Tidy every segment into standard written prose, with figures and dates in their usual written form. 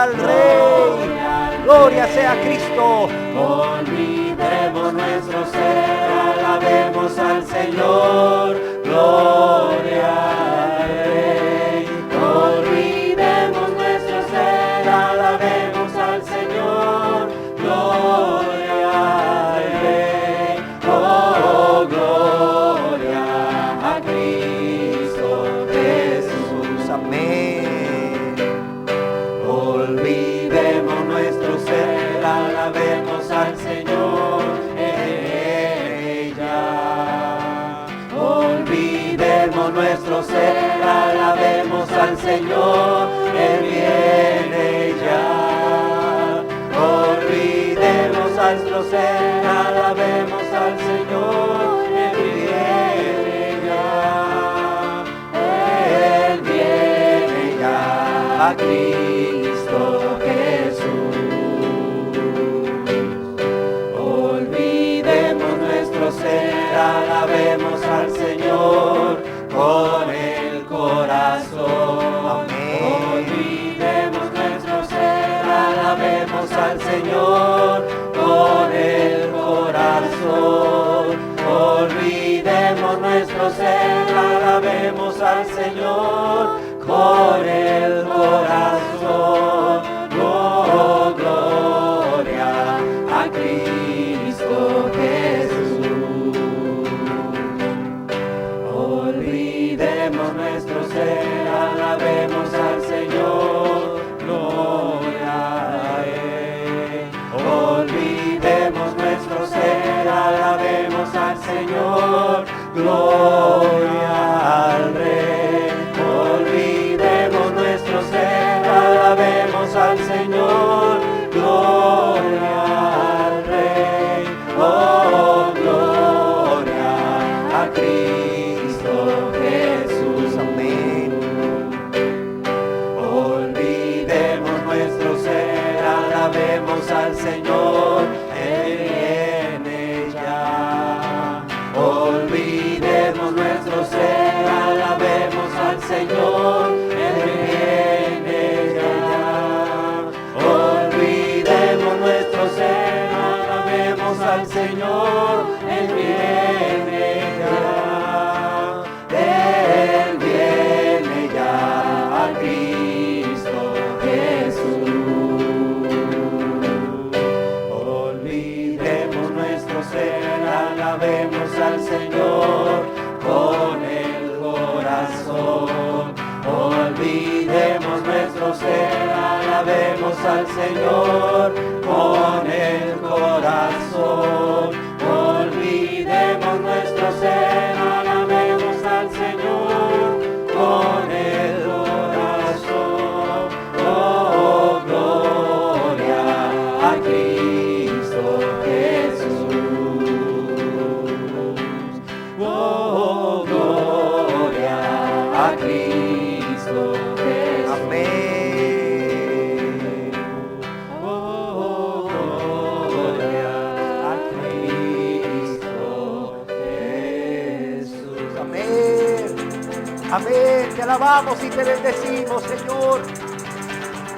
al Rey. Gloria sea a Cristo. Olvidemos nuestro ser, alabemos al Señor. Gloria al Rey. Olvidemos nuestro ser, alabemos al Señor. Gloria al Rey. Oh, gloria a Cristo Jesús. Amén. Olvidemos nuestro ser, alabemos al Señor en ella. Olvidemos nuestro ser, alabemos al Señor, Él viene ya. Olvidemos nuestro ser, alabemos al Señor, Él viene ya. Él viene ya a Cristo Jesús. Olvidemos nuestro ser, alabemos al Señor con el corazón. Amén. Olvidemos nuestro ser, alabemos al Señor con el corazón. Olvidemos nuestro ser, alabemos al Señor con el corazón. Oh, gloria a Cristo Jesús. Olvidemos nuestro ser, alabemos al Señor. Gloria a Él. Olvidemos nuestro ser, alabemos al Señor. Gloria al Rey. Olvidemos nuestro ser, alabemos al Señor. Gloria al Rey. Oh, gloria a Cristo Jesús. Amén. Olvidemos nuestro ser, alabemos al Señor, Él viene ya. Olvidemos nuestro ser, alabemos al Señor, Él viene ya. Olvidemos nuestro ser, alabemos al Señor, Él viene ya. Él viene ya a Cristo Jesús. Olvidemos nuestro ser, alabemos al Señor con el corazón. Olvidemos nuestro ser, alabemos al Señor con el corazón. Olvidemos nuestro ser, alabemos al Señor con el corazón. Oh, gloria a Cristo Jesús. Oh, gloria a Cristo Jesús. Amén. Oh, gloria a Cristo Jesús. Amén. Amén. Te alabamos y te bendecimos, Señor.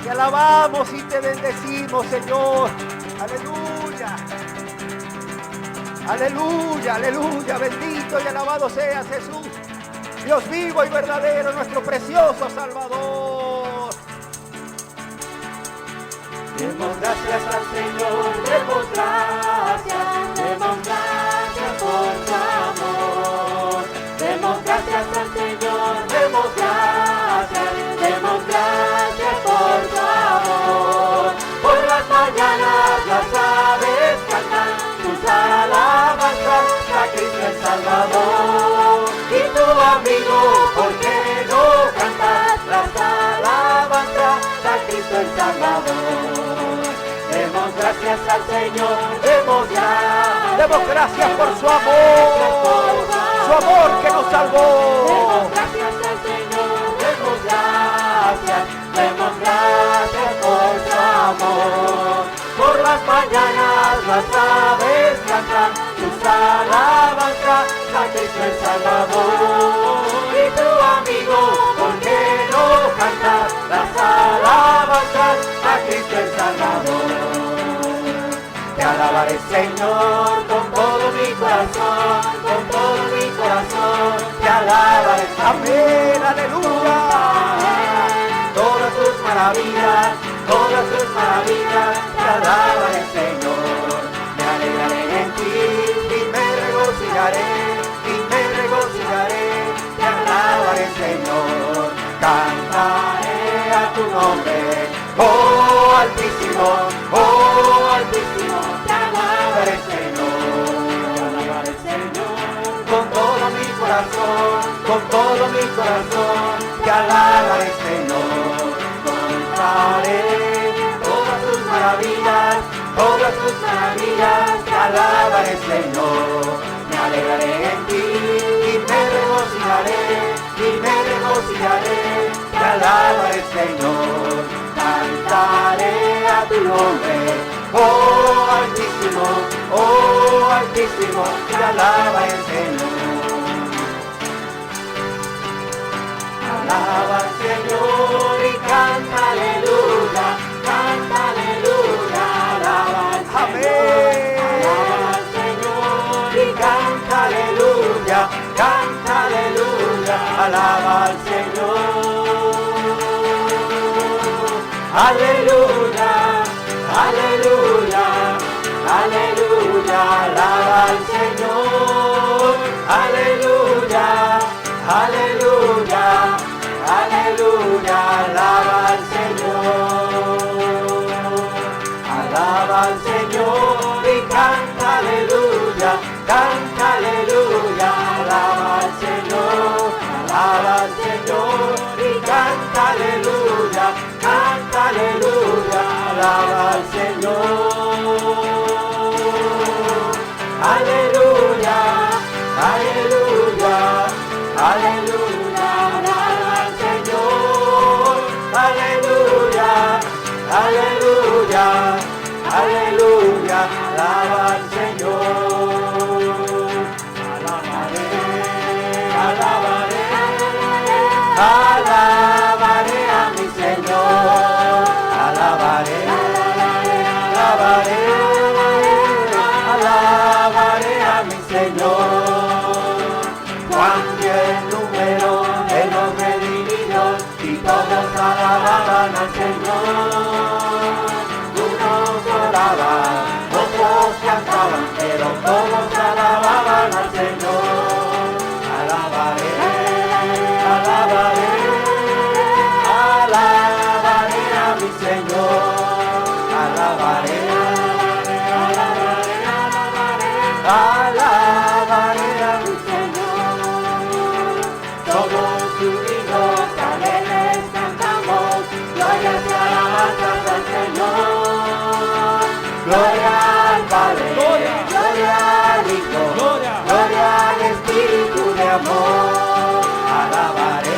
Te alabamos y te bendecimos, Señor. Aleluya. Aleluya, aleluya. Bendito y alabado seas, Jesús. Dios vivo y verdadero, nuestro precioso Salvador. Demos gracias al Señor, demos gracias por su amor. Demos gracias al Señor, demos gracias por su amor. Por las mañanas las aves cantan sus alabanzas a Cristo el Salvador. Y tu amigo, ¿por qué no cantas las alabanzas a Cristo el Salvador? Demos gracias al Señor, demos gracias por su amor que nos salvó. Demos gracias al Señor, demos gracias por su amor. Por las mañanas las aves cantan sus alabanzas a Cristo el Salvador. Y tu amigo, ¿por qué no cantas las alabanzas a alabaré, Señor, con todo mi corazón, con todo mi corazón, te alabaré, Amén, aleluya. todas tus maravillas, te alabaré, Señor. Me alegraré en ti y me regocijaré, te alabaré, Señor. Cantaré a tu nombre, oh Altísimo, te alabaré, Señor, con todo mi corazón, te alabaré, Señor. Contaré todas tus maravillas, te alabaré, Señor. Me alegraré en ti y me regocijaré, te alabaré, Señor. Cantaré a tu nombre, oh Altísimo, te alabaré, Señor. Alaba al Señor y canta aleluya, alaba al Señor y canta aleluya, alaba al Señor. Aleluya, alaba al Señor. Aleluya, alaba al Señor. Alaba al Señor y canta aleluya, alaba al Señor y canta aleluya, alaba al Señor. Aleluya, alaba al Señor. Aleluya, alaba al Señor. Alabaré a mi Señor. Alabaré a mi Señor. Cuán el número de los redimidos y todos alababan al Señor. Unos oraban, otros cantaban, pero todos alababan al Señor. Alabaré a mi Señor. Alabaré a mi Señor. Todos unidos, alegres cantamos, glorias y alabanzas al Señor. Gloria al Padre, gloria al Hijo, gloria al Espíritu de amor. Alabaré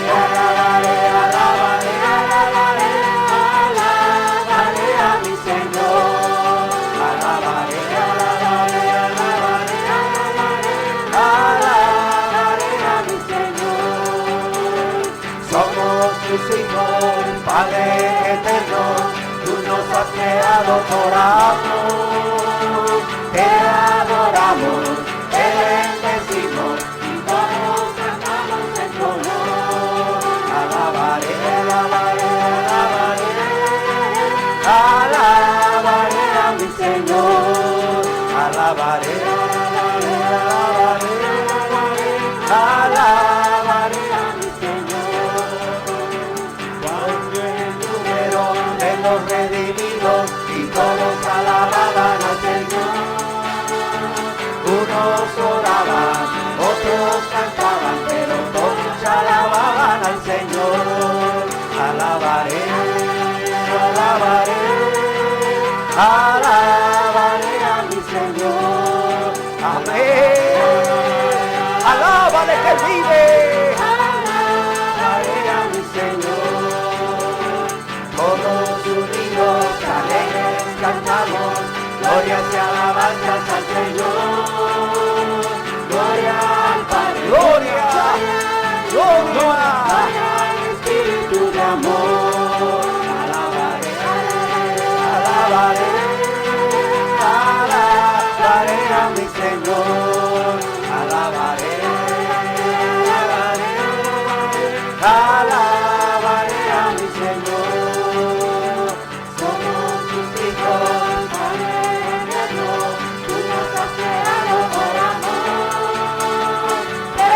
a mi Señor. Alabaré a mi Señor. Somos tus hijos, Padre eterno, tú nos has creado por amor. Te adoramos, te bendecimos y todos cantamos en tu honor. Alabaré a mi Señor. Alabaré a mi Señor. Cuando el número de los redimidos y todos alababan al Señor. Unos oraban, otros cantaban, pero todos alababan al Señor. Alabaré a mi Señor. Amén. Alábale que vive. Alabaré a mi Señor. Todos unidos, alegres cantamos, glorias y alabanzas al Señor. Gloria al Padre, Gloria al Espíritu de amor. Alabaré alabaré a mi Señor. Somos tus hijos, Padre de Dios, tú nos has creado por amor. Te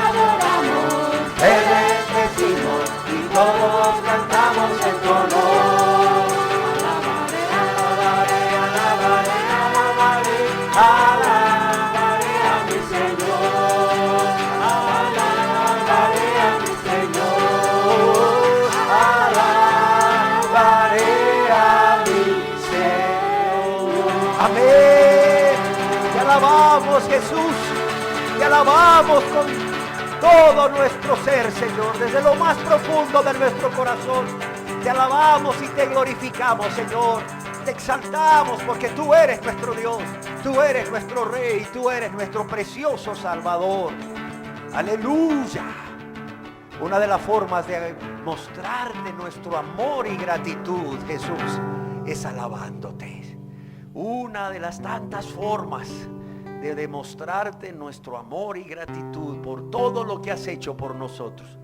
adoramos, te bendecimos y todos cantamos en tu honor. Alabaré, alabaré, alabaré, alabaré, alabaré a mi Señor. Alabaré a mi Señor. Alabaré a mi Señor. Amén. Te alabamos, Jesús. Te alabamos con todo nuestro ser, Señor, desde lo más profundo de nuestro corazón. Te alabamos y te glorificamos, Señor. Te exaltamos porque tú eres nuestro Dios, tú eres nuestro Rey, tú eres nuestro precioso Salvador. Aleluya. Una de las formas de mostrarte nuestro amor y gratitud, Jesús, es alabándote. Una de las tantas formas de demostrarte nuestro amor y gratitud por todo lo que has hecho por nosotros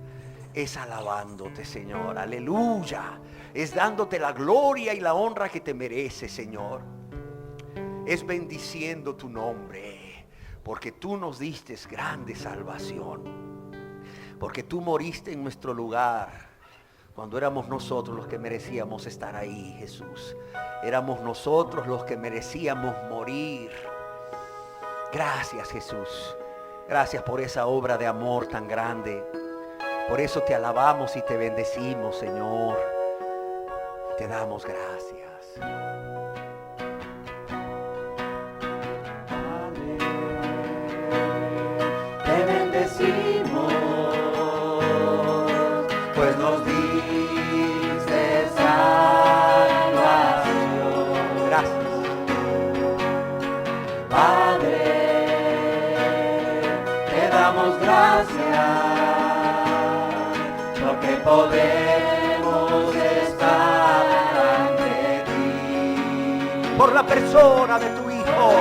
es alabándote, Señor. Aleluya. Es dándote la gloria y la honra que te mereces, Señor. Es bendiciendo tu nombre, porque tú nos diste grande salvación, porque tú moriste en nuestro lugar cuando éramos nosotros los que merecíamos estar ahí, Jesús. Éramos nosotros los que merecíamos morir. Gracias, Jesús. Gracias por esa obra de amor tan grande. Por eso te alabamos y te bendecimos, Señor. Te damos gracias. Te bendecimos, pues nos diste salvación. Gracias. Padre, te damos gracias, porque podemos estar ante ti. Por la persona de tu Hijo,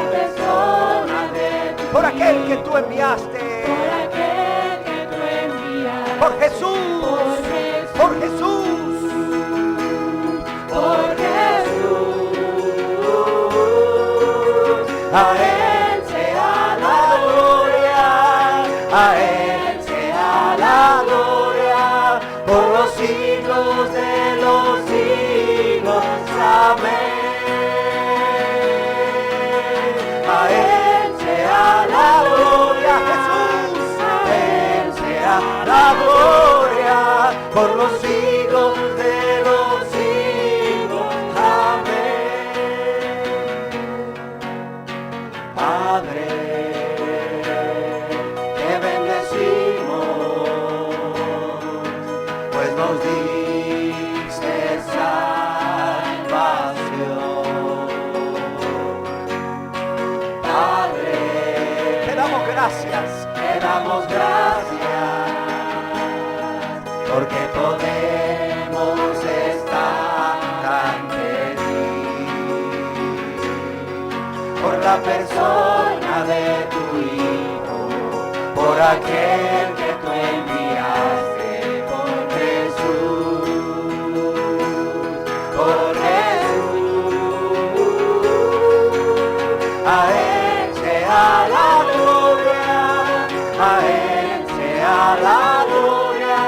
por aquel que tú enviaste, por Jesús, por Jesús, por Jesús. A Él sea la gloria, a Él sea la gloria, por los siglos de los siglos. Amén. A Él sea la gloria, Jesús, a Él sea la gloria, por los siglos de los siglos. Amén. Padre, te bendecimos, pues nos diste salvación. Padre, te damos gracias. te damos gracias, porque podemos estar ante ti, por la persona de tu Hijo, por aquel que tú enviaste, por Jesús, por Jesús. A Él sea la gloria, a Él sea la gloria,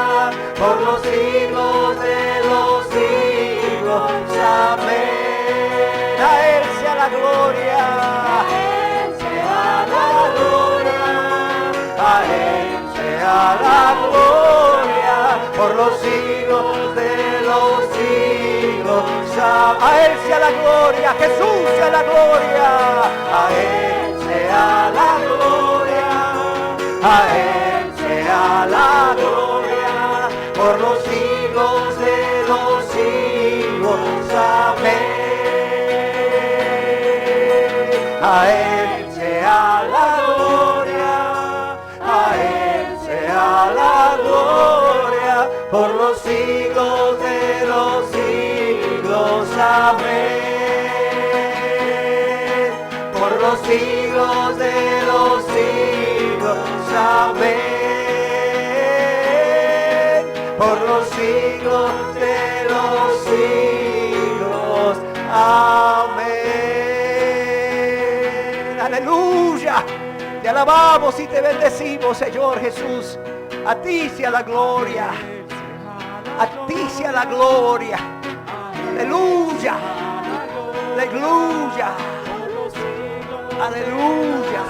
por los siglos de los siglos. Amén. A Él sea la gloria. A Él sea la gloria, a Él sea la gloria, por los siglos de los siglos. A Él sea la gloria. Jesús sea la gloria. A Él sea la gloria, a Él sea la gloria, por los siglos de los siglos. Amén. A Él sea la gloria, a Él sea la gloria, por los siglos de los siglos. Amén. Por los siglos de los siglos. Amén. Por por los siglos de los siglos. Amén. Aleluya. Te alabamos y te bendecimos, Señor Jesús. A ti sea la gloria. A ti sea la gloria. Aleluya. Aleluya. Aleluya.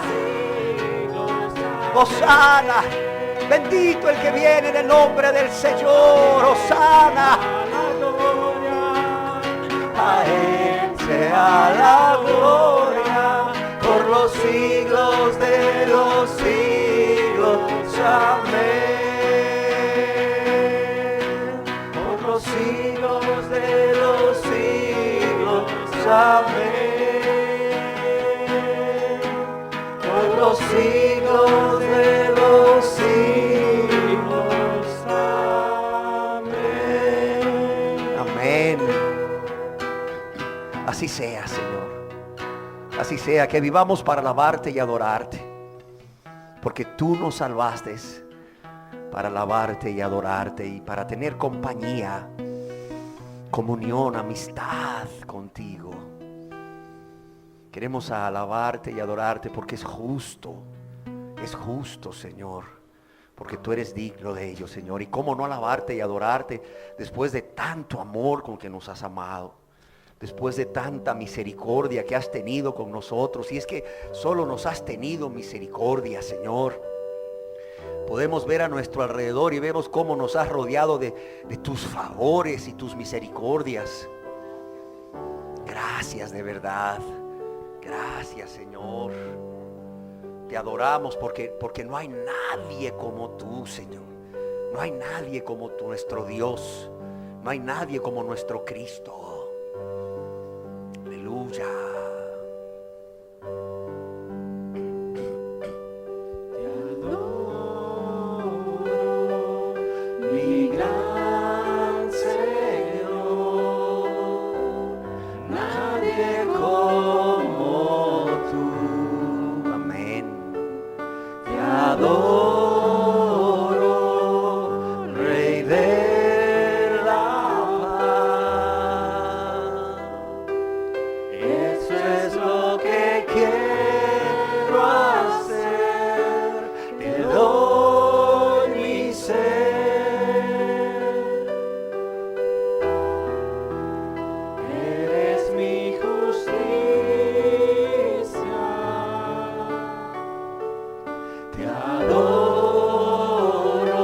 Hosana. Bendito el que viene en el nombre del Señor. Hosana. A Él sea la gloria por los siglos de los siglos. Amén. Por los siglos de los siglos. Amén. Por los siglos de los siglos. Amén. Amén. Así sea, Señor. Así sea, que vivamos para alabarte y adorarte. Porque tú nos salvaste para alabarte y adorarte y para tener compañía, comunión, amistad contigo. Queremos alabarte y adorarte porque es justo, Señor, porque tú eres digno de ello, Señor. Y cómo no alabarte y adorarte después de tanto amor con que nos has amado, después de tanta misericordia que has tenido con nosotros. Y es que solo nos has tenido misericordia, Señor. Podemos ver a nuestro alrededor y vemos cómo nos has rodeado de tus favores y tus misericordias. Gracias de verdad. Gracias, Señor. Te adoramos porque no hay nadie como tú, Señor. No hay nadie como tú, nuestro Dios. No hay nadie como nuestro Cristo. Aleluya. Te adoro, mi gran Señor. Nadie como tú. Amén. Te adoro, Rey de la paz. Eso es lo que quiero hacer. Te doy mi ser. Eres mi justicia. Te adoro,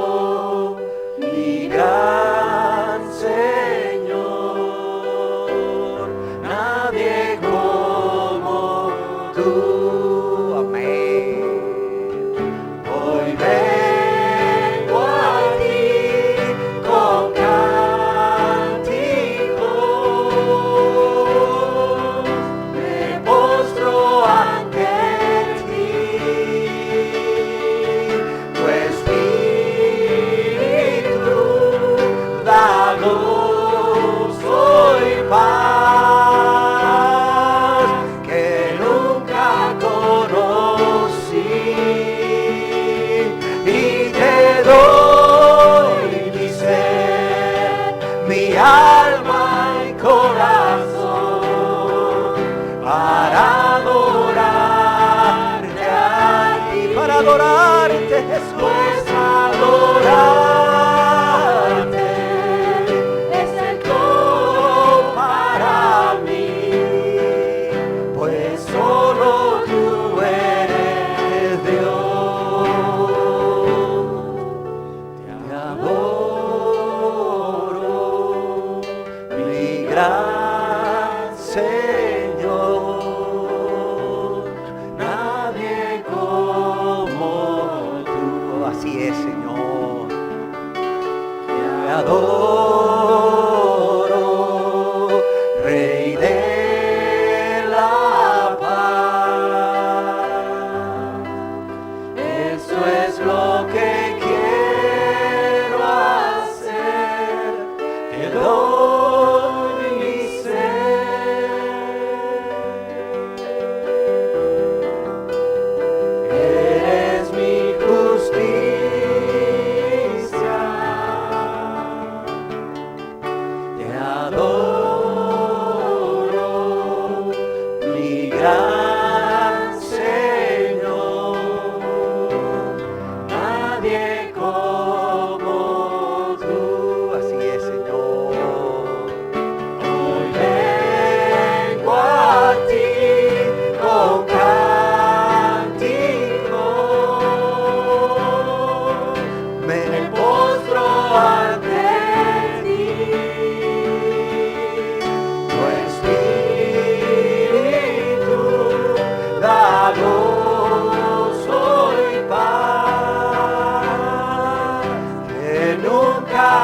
mi gran Señor. Nadie como tú. Amén. Hoy vengo a ti con cánticos. Me postro ante ti. Tu espíritu da gozo y paz que nunca conocí. Y te doy mi ser, mi alma y corazón para adorarte a ti, para adorarte, Jesús. Pues adorarte es el todo para mí, pues solo tú eres Dios. Te adoro, mi gran Señor. Nadie como tú. Así es, Señor. Te adoro, Rey de la paz. Eso es lo que quiero hacer. Te doy mi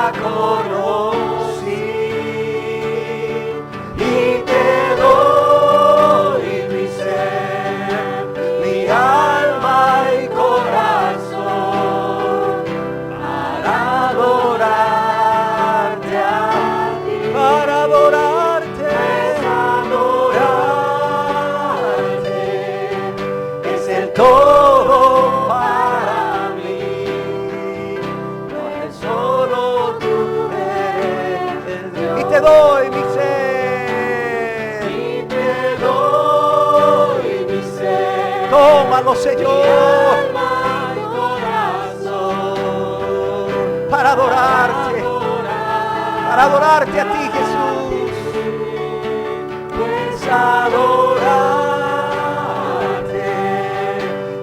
la conocí y te doy mi ser, mi alma y corazón para adorarte a ti, para adorarte, es el todo para mí, no es solo tú eres Dios. Y te doy mi ser, y te doy mi ser, tómalo Señor, mi alma y corazón, para adorarte a ti Jesús, pues adorarte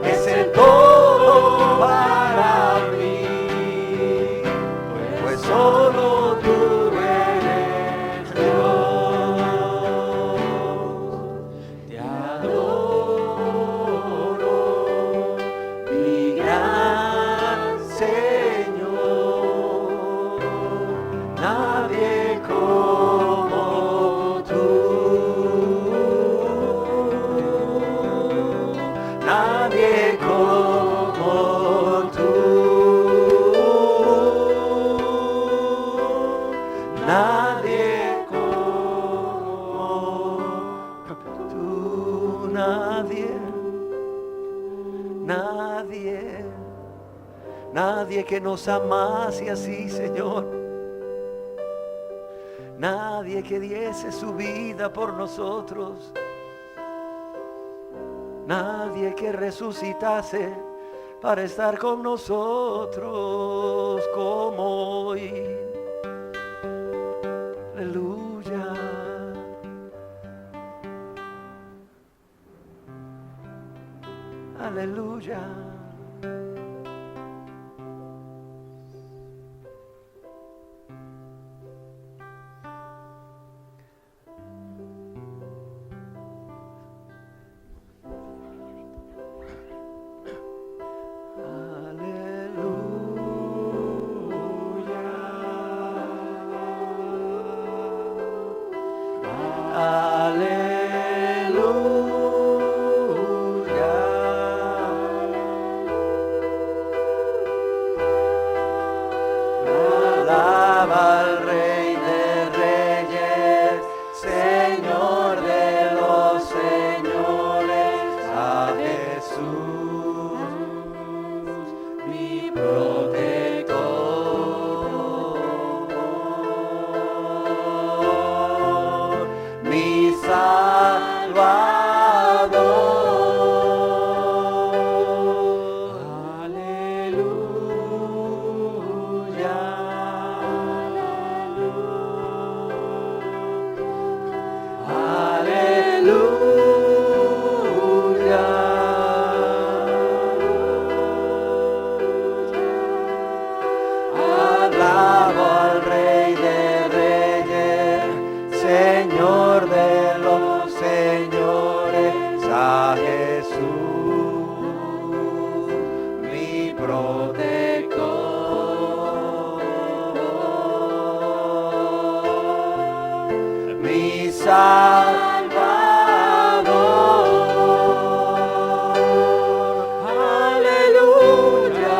es el todo para mí, pues solo tú eres Dios. Te adoro, mi gran Señor, nadie como tú, nadie como tú, nadie como tú, nadie, nadie, nadie que nos amase así, Señor. Nadie que diese su vida por nosotros. Nadie que resucitase para estar con nosotros como hoy. Aleluya. Aleluya. Alaba al Rey de Reyes, Señor de los señores, a Jesús, mi protector, mi Salvador. Alabo al Rey de Reyes, Señor de los señores, a Jesús, mi protector, mi Salvador. Aleluya.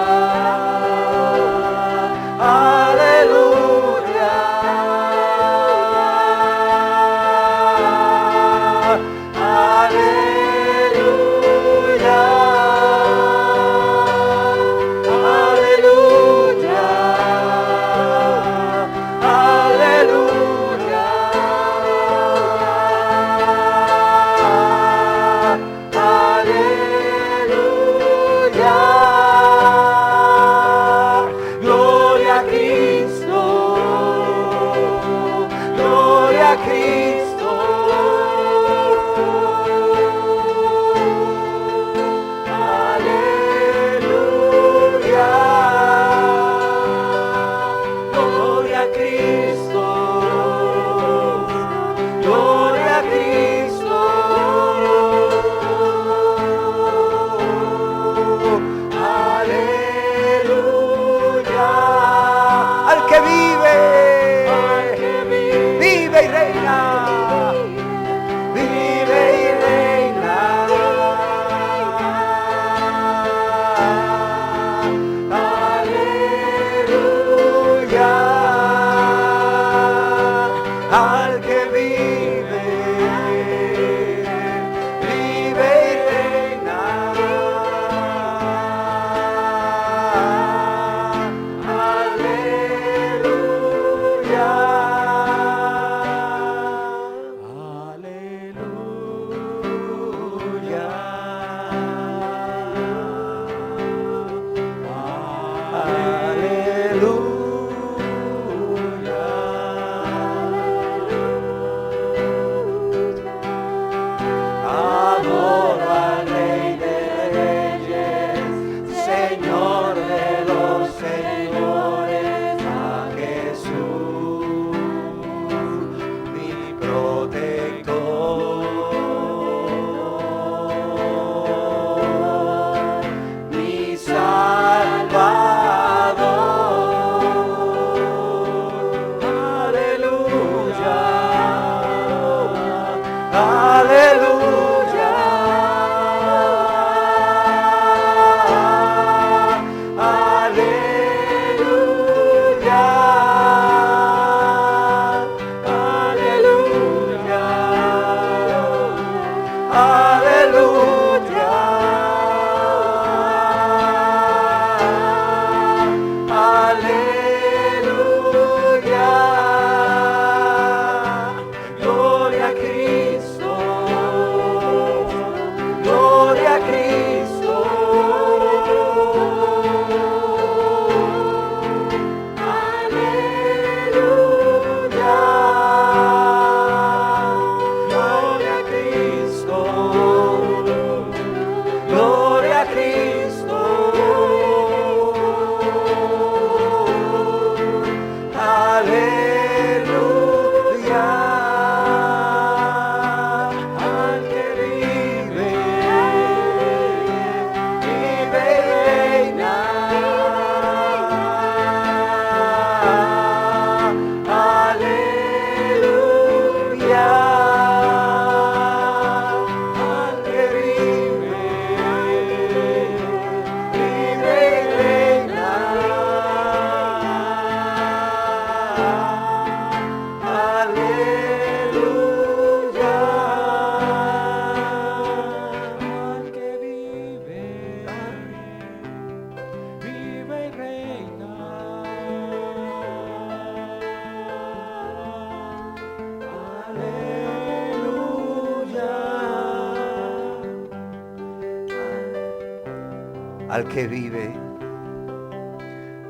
al que vive,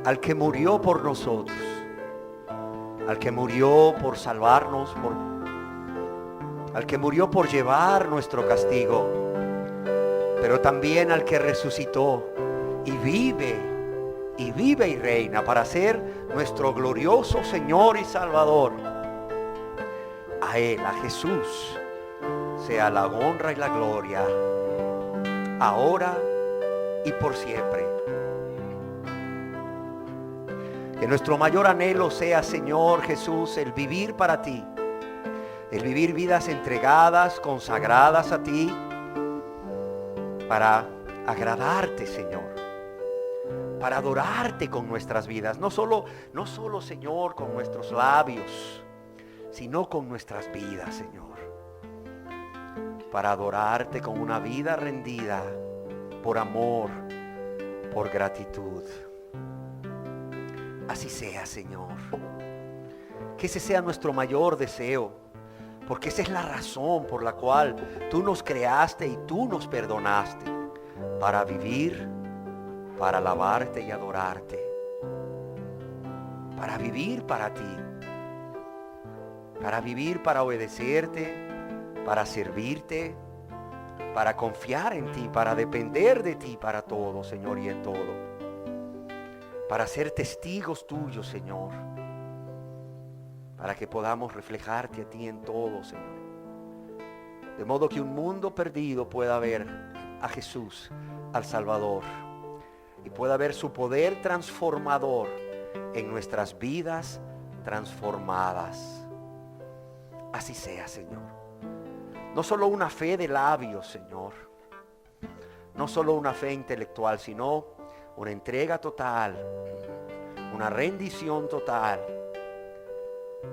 al que murió por nosotros, al que murió por salvarnos, al que murió por llevar nuestro castigo, pero también al que resucitó y vive y reina para ser nuestro glorioso Señor y Salvador. A Él, a Jesús, sea la honra y la gloria, ahora y por siempre. Que nuestro mayor anhelo sea, Señor Jesús, el vivir para ti, el vivir vidas entregadas, consagradas a ti, para agradarte, Señor, para adorarte con nuestras vidas, no solo, Señor, con nuestros labios, sino con nuestras vidas, Señor, para adorarte con una vida rendida por amor, por gratitud. Así sea, Señor. Que ese sea nuestro mayor deseo, porque esa es la razón por la cual tú nos creaste y tú nos perdonaste, para vivir, para alabarte y adorarte, para vivir para ti, para vivir para obedecerte, para servirte, para confiar en ti, para depender de ti para todo, Señor, y en todo, para ser testigos tuyos, Señor, para que podamos reflejarte a ti en todo, Señor, de modo que un mundo perdido pueda ver a Jesús, al Salvador, y pueda ver su poder transformador en nuestras vidas transformadas. Así sea, Señor. No solo una fe de labios, Señor, no solo una fe intelectual, sino una entrega total, una rendición total,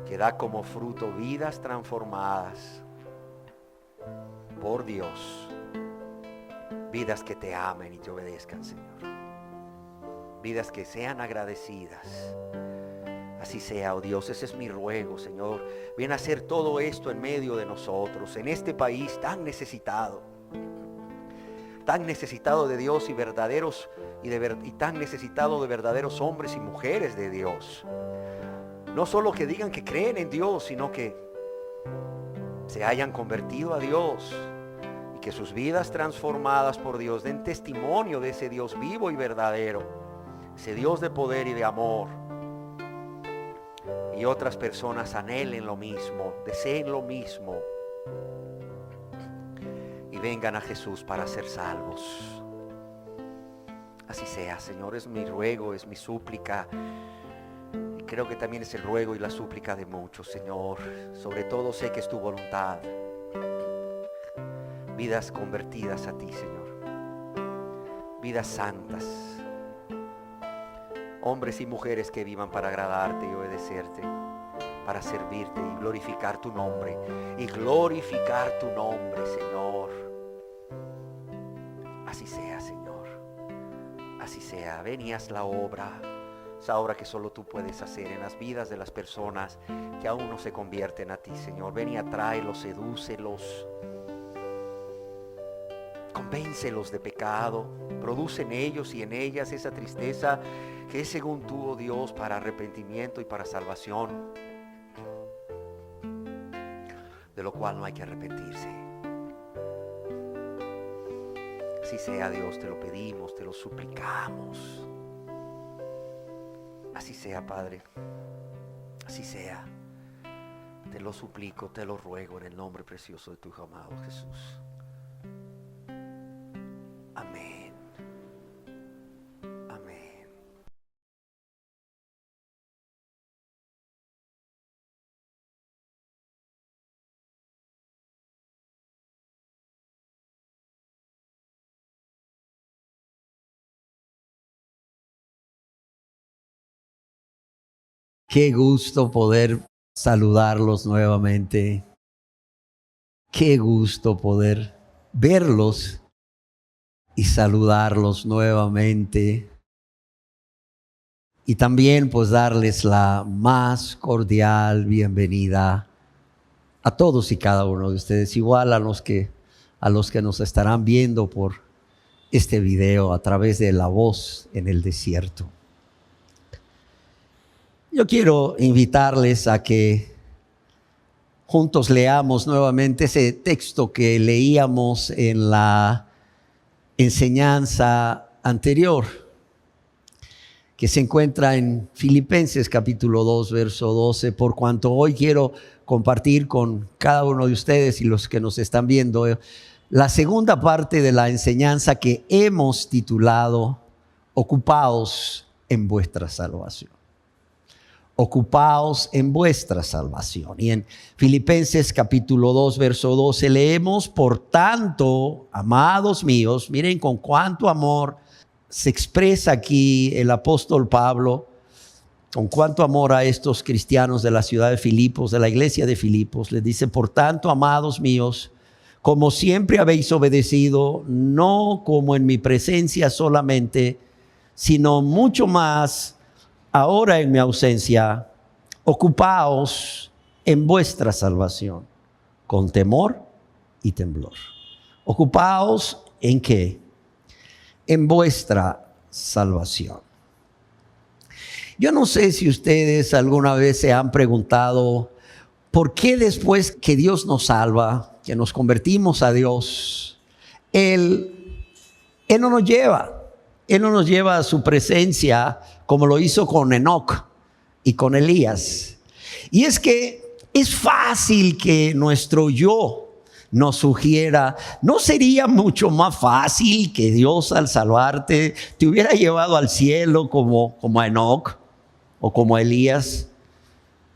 que da como fruto vidas transformadas por Dios, vidas que te amen y te obedezcan, Señor, vidas que sean agradecidas, Así sea, oh Dios, ese es mi ruego, Señor. Ven a hacer todo esto en medio de nosotros, en este país tan necesitado de Dios y verdaderos y tan necesitado de verdaderos hombres y mujeres de Dios. No solo que digan que creen en Dios, sino que se hayan convertido a Dios y que sus vidas transformadas por Dios den testimonio de ese Dios vivo y verdadero, ese Dios de poder y de amor. Y otras personas anhelen lo mismo, deseen lo mismo y vengan a Jesús para ser salvos. Así sea, Señor, es mi ruego, es mi súplica. Y creo que también es el ruego y la súplica de muchos, Señor. Sobre todo sé que es tu voluntad. Vidas convertidas a ti, Señor. Vidas santas. Hombres y mujeres que vivan para agradarte y obedecerte, para servirte y glorificar tu nombre. Y glorificar tu nombre, Señor. Así sea, Señor. Así sea. Ven y haz la obra. Esa obra que solo tú puedes hacer en las vidas de las personas que aún no se convierten a ti, Señor. Ven y atráelos, sedúcelos. Convéncelos de pecado. Produce en ellos y en ellas esa tristeza que es según tú, oh Dios, para arrepentimiento y para salvación, de lo cual no hay que arrepentirse. Así sea, Dios, te lo pedimos, te lo suplicamos. Así sea, Padre. Así sea. Te lo suplico, te lo ruego en el nombre precioso de tu Hijo amado Jesús. Amén. Amén. Qué gusto poder saludarlos nuevamente. Qué gusto poder verlos y saludarlos nuevamente. Y también pues darles la más cordial bienvenida a todos y cada uno de ustedes, igual a los que nos estarán viendo por este video a través de La Voz en el Desierto. Yo quiero invitarles a que juntos leamos nuevamente ese texto que leíamos en la enseñanza anterior, que se encuentra en Filipenses capítulo 2, verso 12, por cuanto hoy quiero compartir con cada uno de ustedes y los que nos están viendo la segunda parte de la enseñanza que hemos titulado Ocupaos en vuestra salvación. Ocupaos en vuestra salvación. Y en Filipenses capítulo 2, verso 12 leemos: por tanto, amados míos, miren con cuánto amor se expresa aquí el apóstol Pablo, con cuánto amor a estos cristianos de la ciudad de Filipos, de la iglesia de Filipos. Les dice: por tanto, amados míos, como siempre habéis obedecido, no como en mi presencia solamente, sino mucho más ahora en mi ausencia, ocupaos en vuestra salvación, con temor y temblor. Ocupaos en ¿qué? En vuestra salvación. Yo no sé si ustedes alguna vez se han preguntado por qué después que Dios nos salva, que nos convertimos a Dios, Él no nos lleva. Él no nos lleva a su presencia como lo hizo con Enoc y con Elías. Y es que es fácil que nuestro yo nos sugiera: ¿no sería mucho más fácil que Dios al salvarte te hubiera llevado al cielo como a Enoc o como a Elías?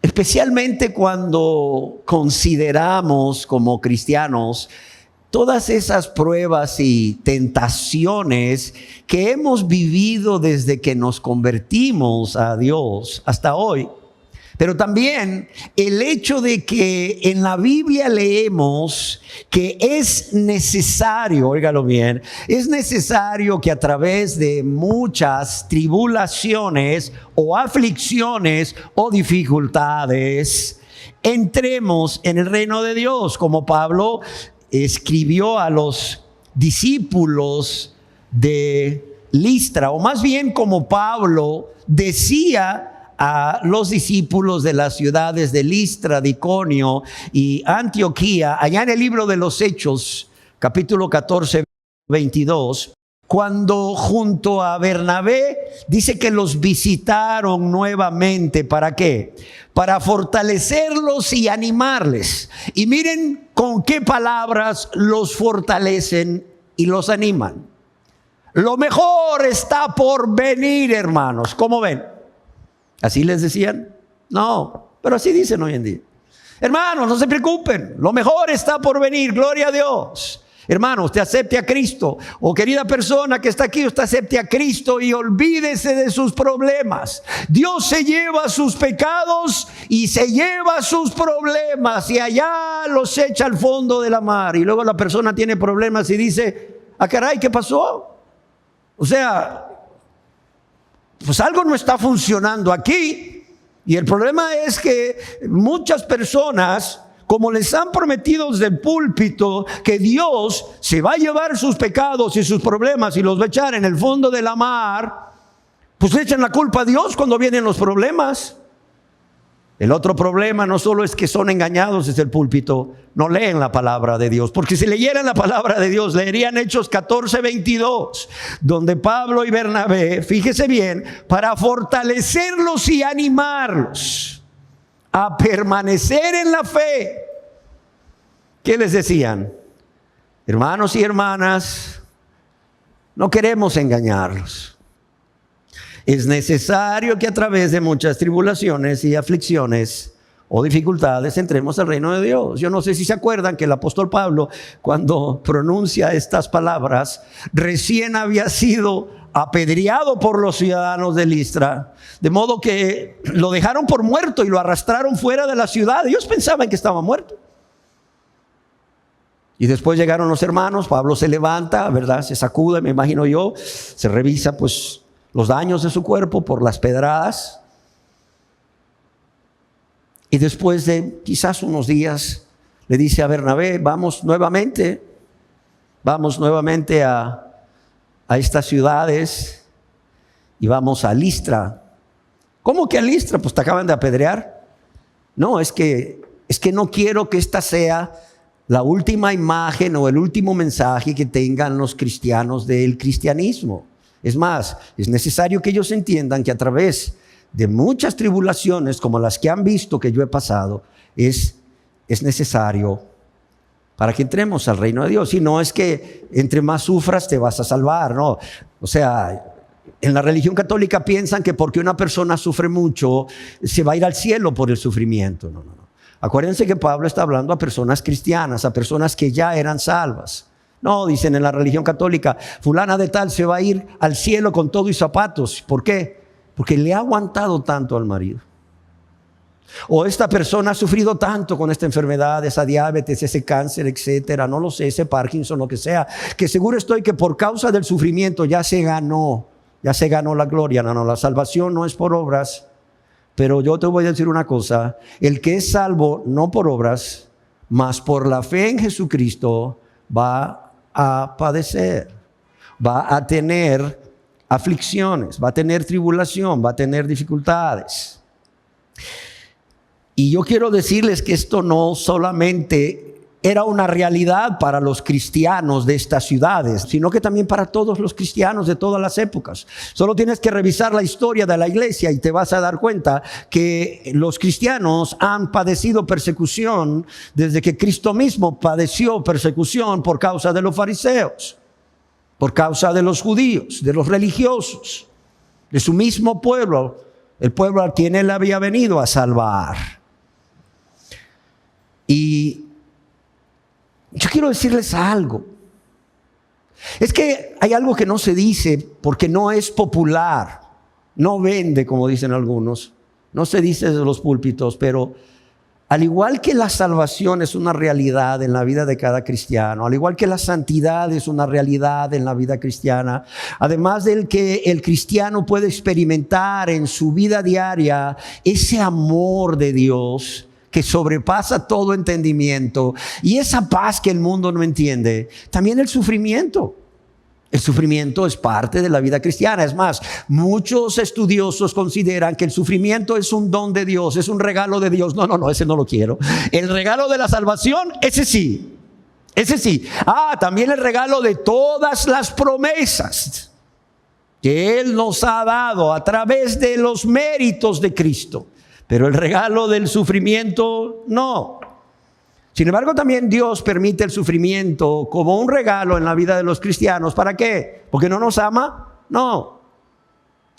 Especialmente cuando consideramos como cristianos todas esas pruebas y tentaciones que hemos vivido desde que nos convertimos a Dios hasta hoy. Pero también el hecho de que en la Biblia leemos que es necesario, óigalo bien, es necesario que a través de muchas tribulaciones o aflicciones o dificultades entremos en el reino de Dios, como Pablo escribió a los discípulos de Listra, o más bien como Pablo decía a los discípulos de las ciudades de Listra, de Iconio y Antioquía, allá en el libro de los Hechos, capítulo 14, 22, cuando junto a Bernabé dice que los visitaron nuevamente. ¿Para qué? Para fortalecerlos y animarles. Y miren con qué palabras los fortalecen y los animan. Lo mejor está por venir, hermanos. ¿Cómo ven? ¿Así les decían? No, pero así dicen hoy en día. Hermanos, no se preocupen, lo mejor está por venir, gloria a Dios. Hermano, usted acepte a Cristo. O querida persona que está aquí, usted acepte a Cristo y olvídese de sus problemas. Dios se lleva sus pecados y se lleva sus problemas y allá los echa al fondo de la mar. Y luego la persona tiene problemas y dice, ah, caray, ¿qué pasó? O sea, pues algo no está funcionando aquí. Y el problema es que muchas personas, como les han prometido desde el púlpito que Dios se va a llevar sus pecados y sus problemas y los va a echar en el fondo de la mar, pues le echan la culpa a Dios cuando vienen los problemas. El otro problema no solo es que son engañados desde el púlpito, no leen la palabra de Dios, porque si leyeran la palabra de Dios, leerían Hechos 14, 22, donde Pablo y Bernabé, fíjese bien, para fortalecerlos y animarlos a permanecer en la fe, ¿qué les decían? Hermanos y hermanas, no queremos engañarlos. Es necesario que a través de muchas tribulaciones y aflicciones o dificultades entremos al reino de Dios. Yo no sé si se acuerdan que el apóstol Pablo, cuando pronuncia estas palabras, recién había sido apedreado por los ciudadanos de Listra, de modo que lo dejaron por muerto y lo arrastraron fuera de la ciudad. Ellos pensaban que estaba muerto. Y después llegaron los hermanos, Pablo se levanta, ¿verdad? Se sacude, me imagino yo, se revisa pues los daños de su cuerpo por las pedradas. Y después de quizás unos días le dice a Bernabé, vamos nuevamente a estas ciudades y vamos a Listra. ¿Cómo que a Listra? Pues te acaban de apedrear. No, es que no quiero que esta sea la última imagen o el último mensaje que tengan los cristianos del cristianismo. Es más, es necesario que ellos entiendan que a través de muchas tribulaciones como las que han visto que yo he pasado, es necesario para que entremos al reino de Dios. Y no es que entre más sufras te vas a salvar, no. O sea, en la religión católica piensan que porque una persona sufre mucho se va a ir al cielo por el sufrimiento. No. Acuérdense que Pablo está hablando a personas cristianas, a personas que ya eran salvas. No, dicen en la religión católica, fulana de tal se va a ir al cielo con todo y zapatos. ¿Por qué? Porque le ha aguantado tanto al marido. O esta persona ha sufrido tanto con esta enfermedad, esa diabetes, ese cáncer, etcétera, no lo sé, ese Parkinson, lo que sea, que seguro estoy que por causa del sufrimiento ya se ganó la gloria. No, la salvación no es por obras. Pero yo te voy a decir una cosa, el que es salvo no por obras, mas por la fe en Jesucristo, va a padecer, va a tener aflicciones, va a tener tribulación, va a tener dificultades. Y yo quiero decirles que esto no solamente era una realidad para los cristianos de estas ciudades, sino que también para todos los cristianos de todas las épocas. Solo tienes que revisar la historia de la iglesia y te vas a dar cuenta que los cristianos han padecido persecución desde que Cristo mismo padeció persecución por causa de los fariseos, por causa de los judíos, de los religiosos, de su mismo pueblo, el pueblo al quien él había venido a salvar. Y yo quiero decirles algo. Es que hay algo que no se dice porque no es popular, no vende, como dicen algunos. No se dice desde los púlpitos, pero al igual que la salvación es una realidad en la vida de cada cristiano, al igual que la santidad es una realidad en la vida cristiana, además del que el cristiano puede experimentar en su vida diaria ese amor de Dios que sobrepasa todo entendimiento y esa paz que el mundo no entiende, también el sufrimiento. El sufrimiento es parte de la vida cristiana. Es más, muchos estudiosos consideran que el sufrimiento es un don de Dios, es un regalo de Dios. No, ese no lo quiero. El regalo de la salvación, ese sí. Ese sí. También el regalo de todas las promesas que Él nos ha dado a través de los méritos de Cristo. Pero el regalo del sufrimiento, no. Sin embargo, también Dios permite el sufrimiento como un regalo en la vida de los cristianos. ¿Para qué? ¿Porque no nos ama? No.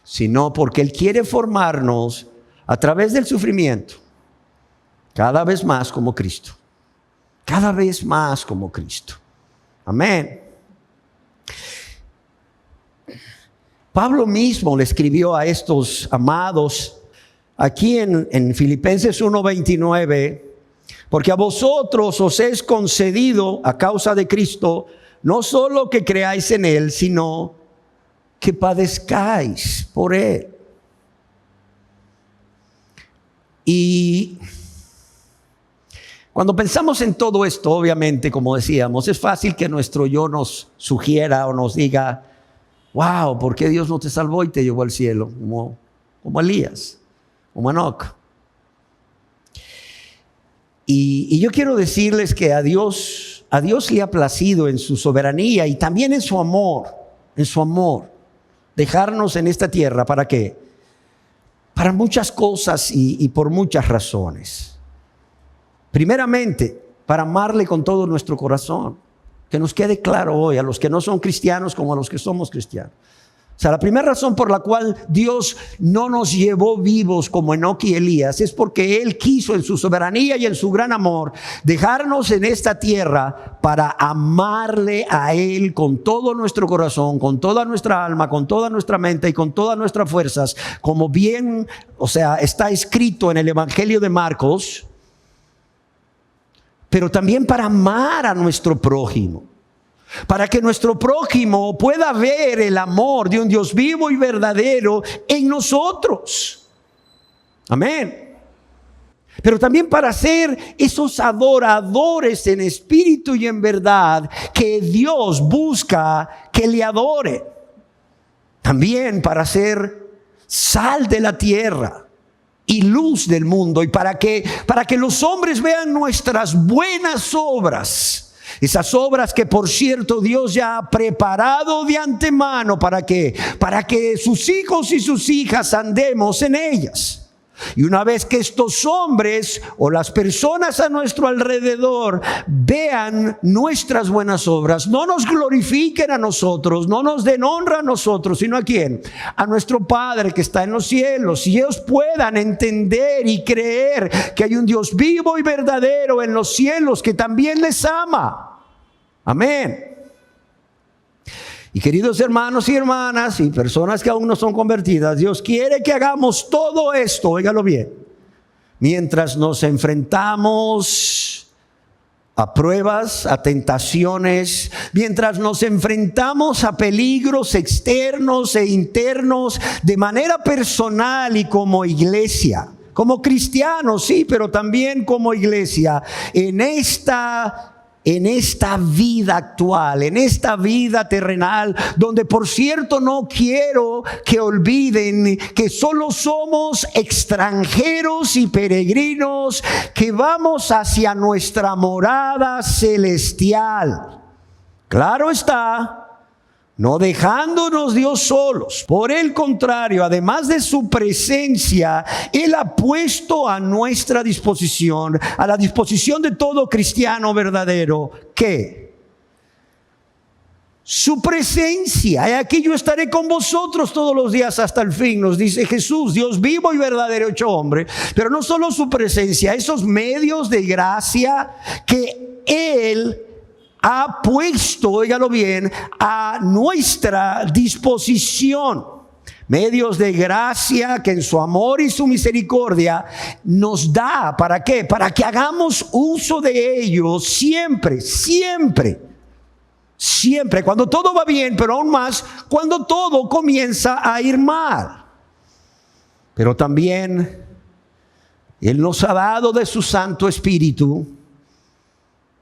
Sino porque Él quiere formarnos a través del sufrimiento cada vez más como Cristo. Cada vez más como Cristo. Amén. Pablo mismo le escribió a estos amados aquí en Filipenses 1:29. Porque a vosotros os es concedido a causa de Cristo, no solo que creáis en Él, sino que padezcáis por Él. Y cuando pensamos en todo esto, obviamente, como decíamos, es fácil que nuestro yo nos sugiera o nos diga, wow, ¿por qué Dios no te salvó y te llevó al cielo? Como Elías, como Enoc. Y yo quiero decirles que a Dios le ha placido en su soberanía y también en su amor, dejarnos en esta tierra. ¿Para qué? Para muchas cosas y por muchas razones. Primeramente, para amarle con todo nuestro corazón. Que nos quede claro hoy a los que no son cristianos como a los que somos cristianos. O sea, la primera razón por la cual Dios no nos llevó vivos como Enoc y Elías es porque Él quiso en su soberanía y en su gran amor dejarnos en esta tierra para amarle a Él con todo nuestro corazón, con toda nuestra alma, con toda nuestra mente y con todas nuestras fuerzas, como bien, está escrito en el Evangelio de Marcos, pero también para amar a nuestro prójimo. Para que nuestro prójimo pueda ver el amor de un Dios vivo y verdadero en nosotros. Amén. Pero también para ser esos adoradores en espíritu y en verdad que Dios busca que le adore. También para ser sal de la tierra y luz del mundo. Y para que los hombres vean nuestras buenas obras. Esas obras que, por cierto, Dios ya ha preparado de antemano. ¿Para qué? Para que sus hijos y sus hijas andemos en ellas. Y una vez que estos hombres o las personas a nuestro alrededor vean nuestras buenas obras, no nos glorifiquen a nosotros, no nos den honra a nosotros, sino ¿a quién? A nuestro Padre que está en los cielos. Y ellos puedan entender y creer que hay un Dios vivo y verdadero en los cielos que también les ama. Amén. Y queridos hermanos y hermanas y personas que aún no son convertidas, Dios quiere que hagamos todo esto, óigalo bien, mientras nos enfrentamos a pruebas, a tentaciones, mientras nos enfrentamos a peligros externos e internos de manera personal y como iglesia, como cristianos, sí, pero también como iglesia, en esta vida actual, en esta vida terrenal, donde por cierto no quiero que olviden que solo somos extranjeros y peregrinos que vamos hacia nuestra morada celestial. Claro está, no dejándonos Dios solos. Por el contrario, además de su presencia, Él ha puesto a nuestra disposición, a la disposición de todo cristiano verdadero, ¿qué? Su presencia. Y aquí yo estaré con vosotros todos los días hasta el fin, nos dice Jesús, Dios vivo y verdadero hecho hombre. Pero no solo su presencia, esos medios de gracia que Él ha puesto, óigalo bien, a nuestra disposición. Medios de gracia que en su amor y su misericordia nos da. ¿Para qué? Para que hagamos uso de ellos siempre, siempre. Siempre, cuando todo va bien, pero aún más cuando todo comienza a ir mal. Pero también Él nos ha dado de su Santo Espíritu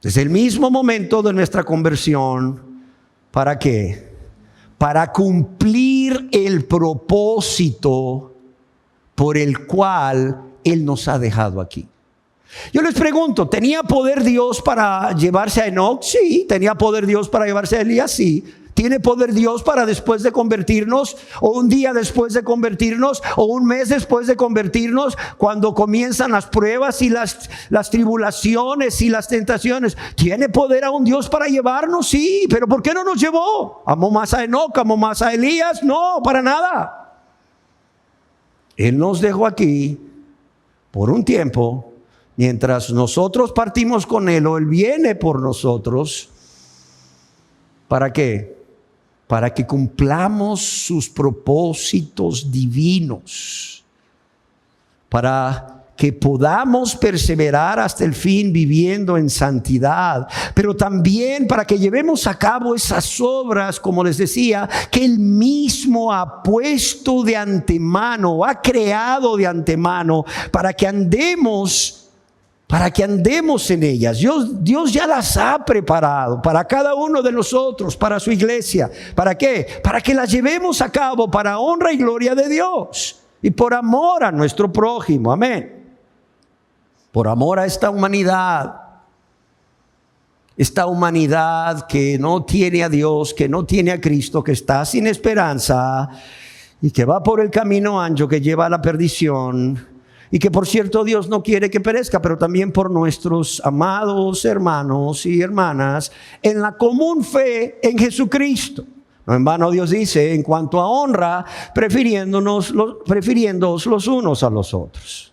desde el mismo momento de nuestra conversión. ¿Para qué? Para cumplir el propósito por el cual Él nos ha dejado aquí. Yo les pregunto, ¿tenía poder Dios para llevarse a Enoc? Sí. ¿Tenía poder Dios para llevarse a Elías? Sí. ¿Tiene poder Dios para después de convertirnos, o un día después de convertirnos, o un mes después de convertirnos, cuando comienzan las pruebas y las tribulaciones y las tentaciones? ¿Tiene poder aún Dios para llevarnos? Sí, pero ¿por qué no nos llevó? ¿Amó más a Enoc? ¿Amó más a Elías? No, para nada. Él nos dejó aquí por un tiempo, mientras nosotros partimos con Él, o Él viene por nosotros. ¿Para qué? Para que cumplamos sus propósitos divinos, para que podamos perseverar hasta el fin viviendo en santidad, pero también para que llevemos a cabo esas obras, como les decía, que Él mismo ha puesto de antemano, ha creado de antemano, para que andemos en ellas. Dios ya las ha preparado para cada uno de nosotros, para su iglesia. ¿Para qué? Para que las llevemos a cabo para honra y gloria de Dios y por amor a nuestro prójimo. Amén. Por amor a esta humanidad que no tiene a Dios, que no tiene a Cristo, que está sin esperanza y que va por el camino ancho que lleva a la perdición. Y que por cierto Dios no quiere que perezca, pero también por nuestros amados hermanos y hermanas en la común fe en Jesucristo. No en vano Dios dice, en cuanto a honra, prefiriéndoos los unos a los otros.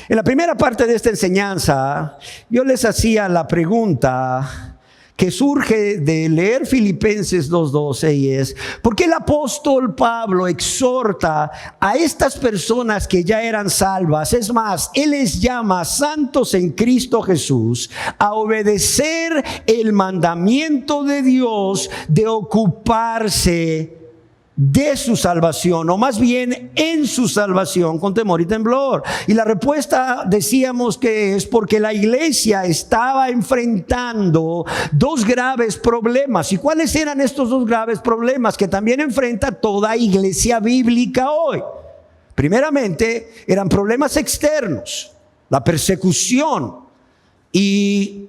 En la primera parte de esta enseñanza, yo les hacía la pregunta que surge de leer Filipenses 2:12, y es: ¿por qué el apóstol Pablo exhorta a estas personas que ya eran salvas? Es más, él les llama santos en Cristo Jesús a obedecer el mandamiento de Dios de ocuparse de su salvación, o más bien en su salvación, con temor y temblor. Y la respuesta, decíamos, que es porque la iglesia estaba enfrentando dos graves problemas. ¿Y cuáles eran estos dos graves problemas que también enfrenta toda iglesia bíblica hoy? Primeramente, eran problemas externos, la persecución y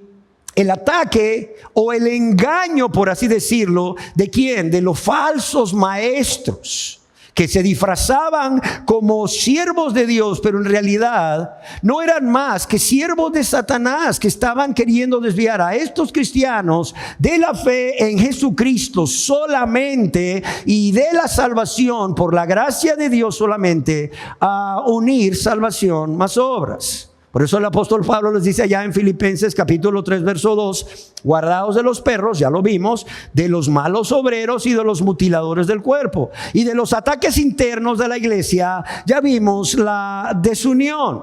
el ataque o el engaño, por así decirlo, ¿de quién? De los falsos maestros que se disfrazaban como siervos de Dios, pero en realidad no eran más que siervos de Satanás, que estaban queriendo desviar a estos cristianos de la fe en Jesucristo solamente y de la salvación por la gracia de Dios solamente, a unir salvación más obras. Por eso el apóstol Pablo les dice allá en Filipenses capítulo 3 verso 2: guardaos de los perros, ya lo vimos, de los malos obreros y de los mutiladores del cuerpo. Y de los ataques internos de la iglesia, ya vimos la desunión.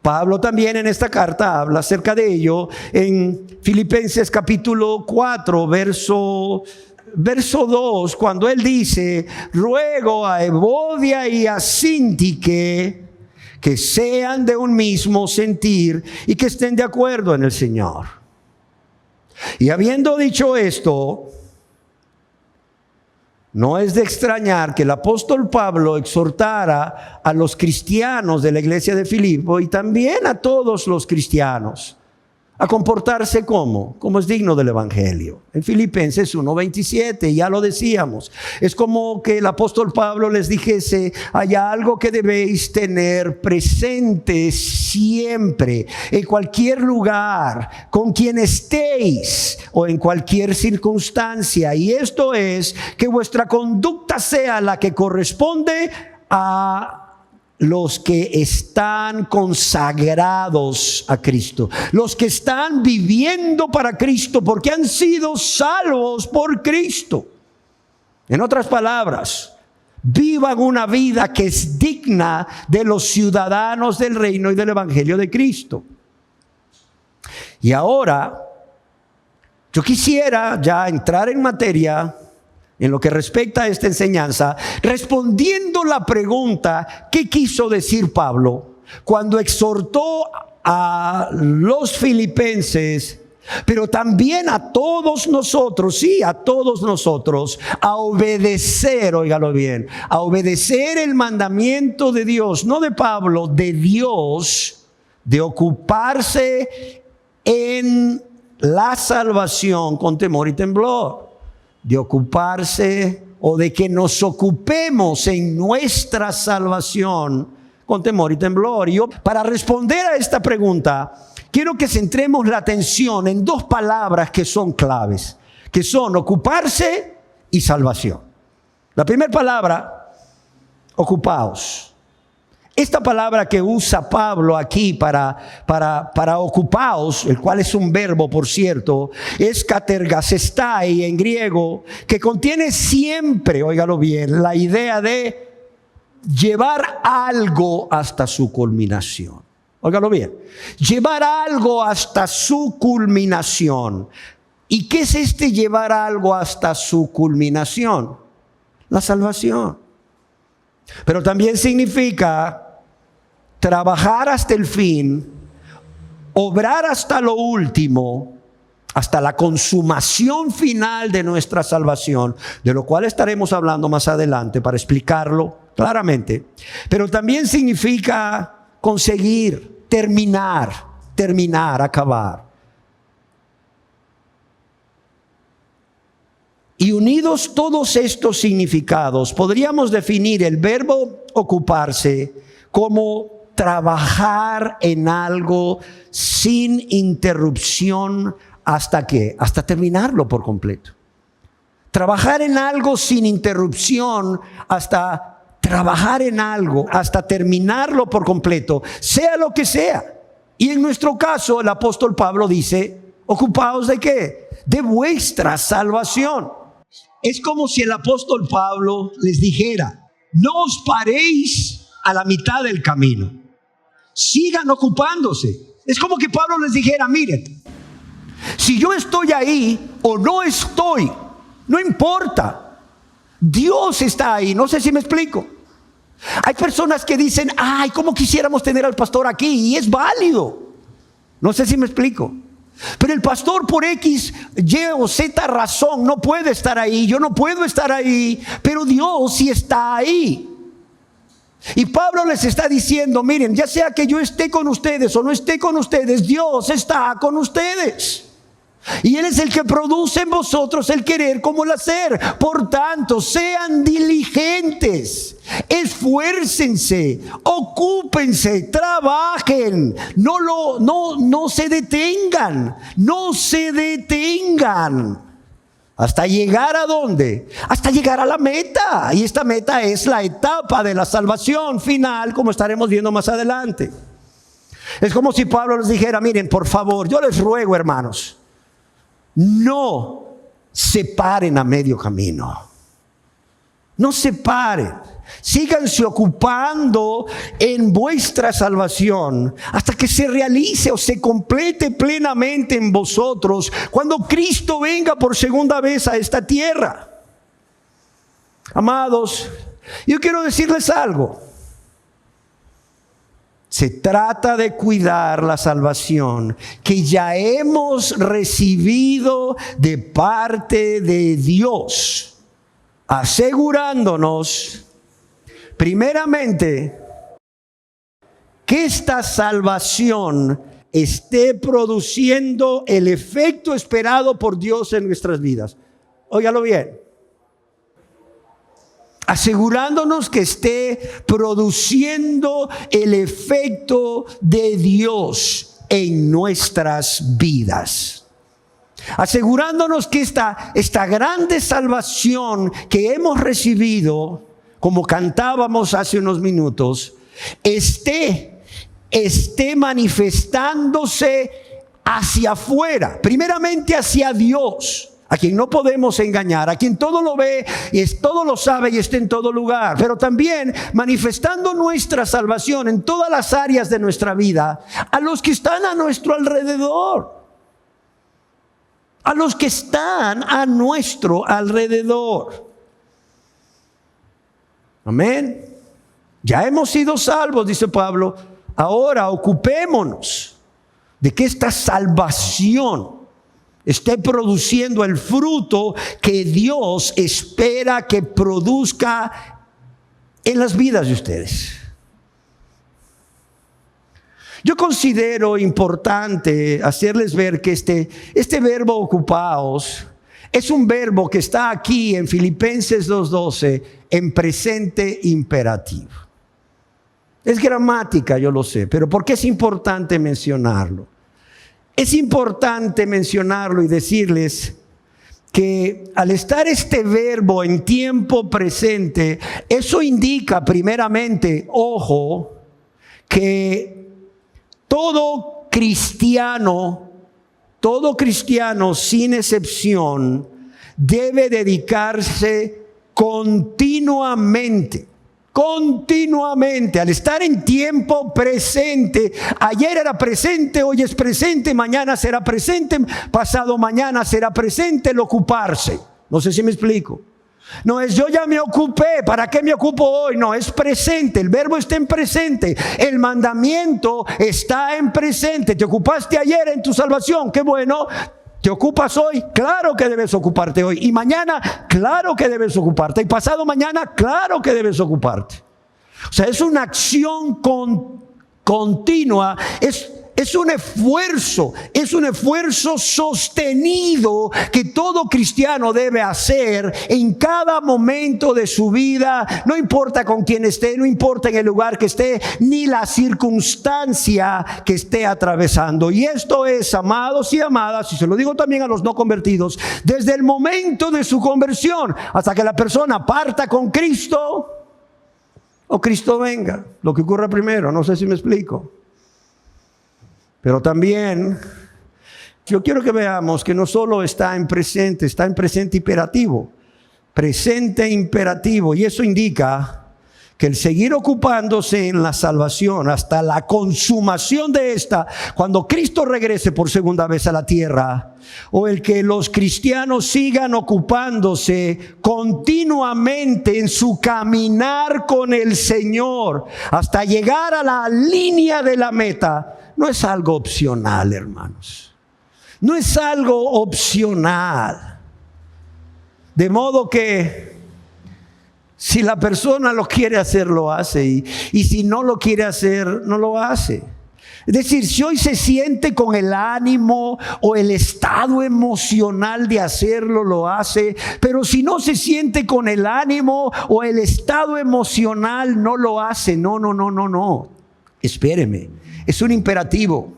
Pablo también en esta carta habla acerca de ello en Filipenses capítulo 4 verso 2, cuando él dice: ruego a Evodia y a Síntique que sean de un mismo sentir y que estén de acuerdo en el Señor. Y habiendo dicho esto, no es de extrañar que el apóstol Pablo exhortara a los cristianos de la iglesia de Filipo y también a todos los cristianos a comportarse como es digno del evangelio. En Filipenses 1:27, ya lo decíamos, es como que el apóstol Pablo les dijese: hay algo que debéis tener presente siempre, en cualquier lugar, con quien estéis o en cualquier circunstancia, y esto es que vuestra conducta sea la que corresponde a los que están consagrados a Cristo, los que están viviendo para Cristo, porque han sido salvos por Cristo. En otras palabras, vivan una vida que es digna de los ciudadanos del reino y del evangelio de Cristo. Y ahora, yo quisiera ya entrar en materia en lo que respecta a esta enseñanza, respondiendo la pregunta, ¿qué quiso decir Pablo cuando exhortó a los filipenses, pero también a todos nosotros, sí, a todos nosotros, a obedecer, óigalo bien, a obedecer el mandamiento de Dios, no de Pablo, de Dios, de ocuparse en la salvación con temor y temblor? De ocuparse o de que nos ocupemos en nuestra salvación con temor y temblor. Y yo, para responder a esta pregunta, quiero que centremos la atención en dos palabras que son claves, que son ocuparse y salvación. La primera palabra, ocupaos. Esta palabra que usa Pablo aquí para ocupaos, el cual es un verbo, por cierto, es katergasestai en griego, que contiene siempre, óigalo bien, la idea de llevar algo hasta su culminación. Óigalo bien, llevar algo hasta su culminación. ¿Y qué es este llevar algo hasta su culminación? La salvación. Pero también significa trabajar hasta el fin, obrar hasta lo último, hasta la consumación final de nuestra salvación, de lo cual estaremos hablando más adelante para explicarlo claramente. Pero también significa conseguir, terminar, acabar. Y unidos todos estos significados, podríamos definir el verbo ocuparse como trabajar en algo sin interrupción hasta ¿qué? Hasta terminarlo por completo. Trabajar en algo sin interrupción hasta trabajar en algo, hasta terminarlo por completo, sea lo que sea. Y en nuestro caso, el apóstol Pablo dice, ¿ocupaos de qué? De vuestra salvación. Es como si el apóstol Pablo les dijera, no os paréis a la mitad del camino. Sigan ocupándose. Es como que Pablo les dijera, miren, si yo estoy ahí o no estoy, no importa. Dios está ahí. No sé si me explico. Hay personas que dicen, ay, ¿cómo quisiéramos tener al pastor aquí? Y es válido. No sé si me explico. Pero el pastor por X, Y o Z razón no puede estar ahí. Yo no puedo estar ahí. Pero Dios sí está ahí. Y Pablo les está diciendo, miren, ya sea que yo esté con ustedes o no esté con ustedes, Dios está con ustedes. Y Él es el que produce en vosotros el querer como el hacer. Por tanto, sean diligentes, esfuércense, ocúpense, trabajen, no se detengan, no se detengan. ¿Hasta llegar a dónde? Hasta llegar a la meta. Y esta meta es la etapa de la salvación final, como estaremos viendo más adelante. Es como si Pablo les dijera, miren, por favor, yo les ruego, hermanos, no se paren a medio camino. No se paren. Síganse ocupando en vuestra salvación hasta que se realice o se complete plenamente en vosotros cuando Cristo venga por segunda vez a esta tierra. Amados, yo quiero decirles algo. Se trata de cuidar la salvación que ya hemos recibido de parte de Dios, asegurándonos primeramente que esta salvación esté produciendo el efecto esperado por Dios en nuestras vidas. Óigalo bien. Asegurándonos que esté produciendo el efecto de Dios en nuestras vidas. Asegurándonos que esta grande salvación que hemos recibido, como cantábamos hace unos minutos, esté manifestándose hacia afuera, primeramente hacia Dios, a quien no podemos engañar, a quien todo lo ve y todo lo sabe y está en todo lugar, pero también manifestando nuestra salvación en todas las áreas de nuestra vida, a los que están a nuestro alrededor. A los que están a nuestro alrededor. Amén. Ya hemos sido salvos, dice Pablo. Ahora ocupémonos de que esta salvación esté produciendo el fruto que Dios espera que produzca en las vidas de ustedes. Yo considero importante hacerles ver que este verbo ocupaos es un verbo que está aquí en Filipenses 2:12 en presente imperativo. Es gramática, yo lo sé, pero ¿por qué es importante mencionarlo? Es importante mencionarlo y decirles que al estar este verbo en tiempo presente, eso indica primeramente, ojo, que todo cristiano sin excepción debe dedicarse continuamente, al estar en tiempo presente. Ayer era presente, hoy es presente, mañana será presente, pasado mañana será presente, el ocuparse. No sé si me explico. No es yo ya me ocupé, ¿para qué me ocupo hoy? No, es presente, el verbo está en presente, el mandamiento está en presente. ¿Te ocupaste ayer en tu salvación? Qué bueno. ¿Te ocupas hoy? Claro que debes ocuparte hoy. Y mañana, claro que debes ocuparte. Y pasado mañana, claro que debes ocuparte. O sea, es una acción continua, es un esfuerzo sostenido que todo cristiano debe hacer en cada momento de su vida. No importa con quién esté, no importa en el lugar que esté, ni la circunstancia que esté atravesando. Y esto es, amados y amadas, y se lo digo también a los no convertidos, desde el momento de su conversión hasta que la persona parta con Cristo o Cristo venga, lo que ocurra primero. No sé si me explico. Pero también yo quiero que veamos que no solo está en presente imperativo. Presente imperativo. Y eso indica que el seguir ocupándose en la salvación hasta la consumación de esta, cuando Cristo regrese por segunda vez a la tierra, o el que los cristianos sigan ocupándose continuamente en su caminar con el Señor hasta llegar a la línea de la meta, no es algo opcional, hermanos. No es algo opcional. De modo que si la persona lo quiere hacer, lo hace. Y si no lo quiere hacer, no lo hace. Es decir, si hoy se siente con el ánimo o el estado emocional de hacerlo, lo hace. Pero si no se siente con el ánimo o el estado emocional, no lo hace. No. Espéreme. Es un imperativo.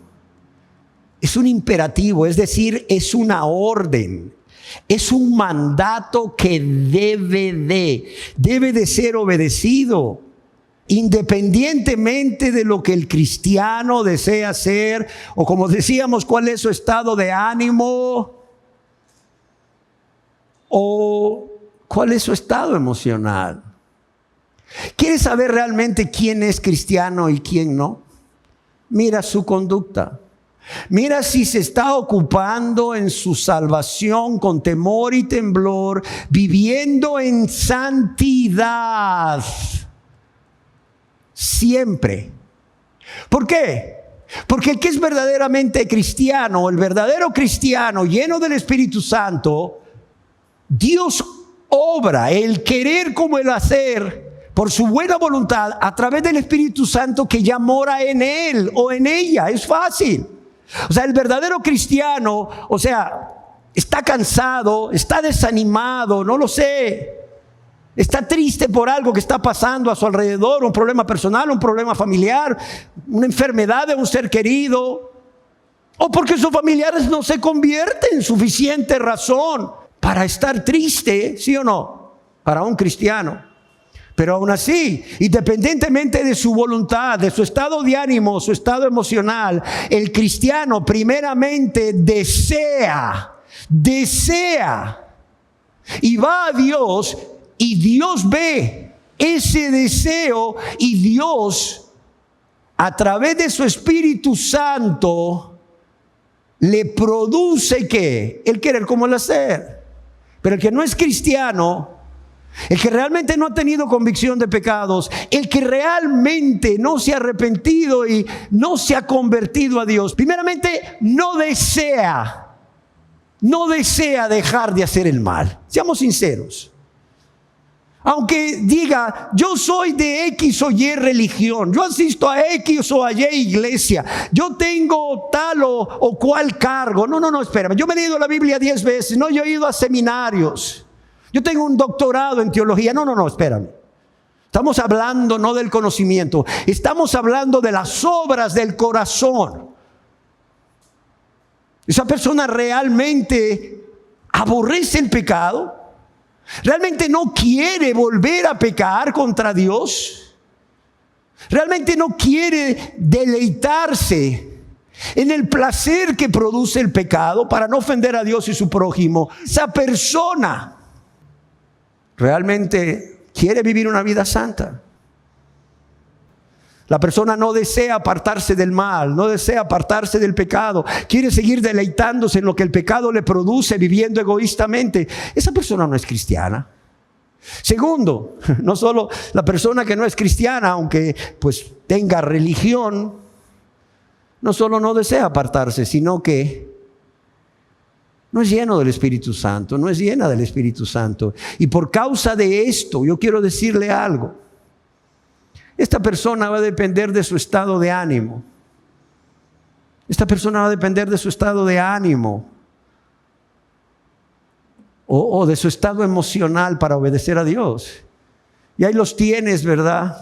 Es un imperativo, es decir, es una orden. Es un mandato que debe de ser obedecido, independientemente de lo que el cristiano desea hacer, o como decíamos, cuál es su estado de ánimo, o cuál es su estado emocional. ¿Quieres saber realmente quién es cristiano y quién no? Mira su conducta. Mira si se está ocupando en su salvación con temor y temblor, viviendo en santidad. Siempre. ¿Por qué? Porque el que es verdaderamente cristiano, el verdadero cristiano lleno del Espíritu Santo, Dios obra el querer como el hacer por su buena voluntad a través del Espíritu Santo que ya mora en él o en ella. Es fácil. O sea, el verdadero cristiano, está cansado, está desanimado, no lo sé. Está triste por algo que está pasando a su alrededor, un problema personal, un problema familiar, una enfermedad de un ser querido, o porque sus familiares no se convierten en suficiente razón para estar triste, ¿sí o no? Para un cristiano. Pero aún así, independientemente de su voluntad, de su estado de ánimo, su estado emocional, el cristiano primeramente desea desea y va a Dios, y Dios ve ese deseo, y Dios a través de su Espíritu Santo le produce ¿qué? El querer como el hacer. Pero el que no es cristiano, el que realmente no ha tenido convicción de pecados, el que realmente no se ha arrepentido y no se ha convertido a Dios, primeramente no desea dejar de hacer el mal. Seamos sinceros. Aunque diga, yo soy de X o Y religión, yo asisto a X o a Y iglesia, yo tengo tal o cual cargo. No, espérame. Yo me he leído la Biblia 10 veces, no, yo he ido a seminarios. Yo tengo un doctorado en teología. No, espérame. Estamos hablando no del conocimiento, estamos hablando de las obras del corazón. Esa persona realmente aborrece el pecado. ¿Realmente no quiere volver a pecar contra Dios? ¿Realmente no quiere deleitarse en el placer que produce el pecado para no ofender a Dios y su prójimo? Esa persona realmente quiere vivir una vida santa. La persona no desea apartarse del mal, no desea apartarse del pecado, quiere seguir deleitándose en lo que el pecado le produce, viviendo egoístamente. Esa persona no es cristiana. Segundo, no solo la persona que no es cristiana, aunque pues tenga religión, no solo no desea apartarse, sino que no es lleno del Espíritu Santo, no es llena del Espíritu Santo. Y por causa de esto, yo quiero decirle algo. Esta persona va a depender de su estado de ánimo. Esta persona va a depender de su estado de ánimo o de su estado emocional para obedecer a Dios. Y ahí los tienes, ¿verdad?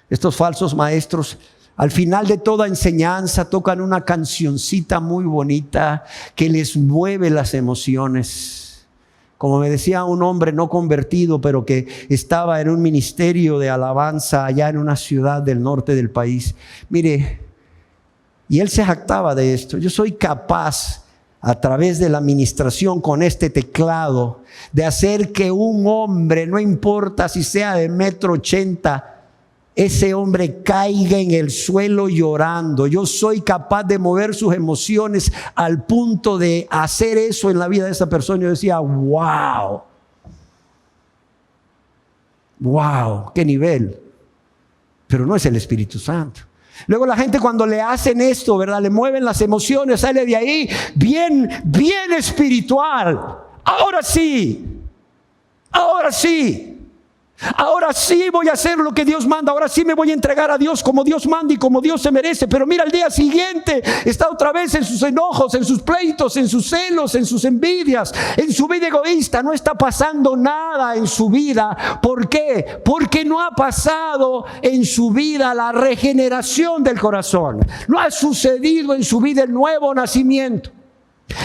Estos falsos maestros, al final de toda enseñanza, tocan una cancioncita muy bonita que les mueve las emociones. Como me decía un hombre no convertido, pero que estaba en un ministerio de alabanza allá en una ciudad del norte del país. Mire, y él se jactaba de esto. Yo soy capaz, a través de la administración con este teclado, de hacer que un hombre, no importa si sea de 1,80 m, ese hombre caiga en el suelo llorando. Yo soy capaz de mover sus emociones al punto de hacer eso en la vida de esa persona. Yo decía, wow, qué nivel. Pero no es el Espíritu Santo. Luego la gente cuando le hacen esto, ¿verdad? Le mueven las emociones, sale de ahí bien espiritual. Ahora sí. Ahora sí voy a hacer lo que Dios manda. Ahora sí me voy a entregar a Dios como Dios manda y como Dios se merece. Pero mira, al día siguiente está otra vez en sus enojos, en sus pleitos, en sus celos, en sus envidias, en su vida egoísta. No está pasando nada en su vida. ¿Por qué? Porque no ha pasado en su vida la regeneración del corazón. No ha sucedido en su vida el nuevo nacimiento.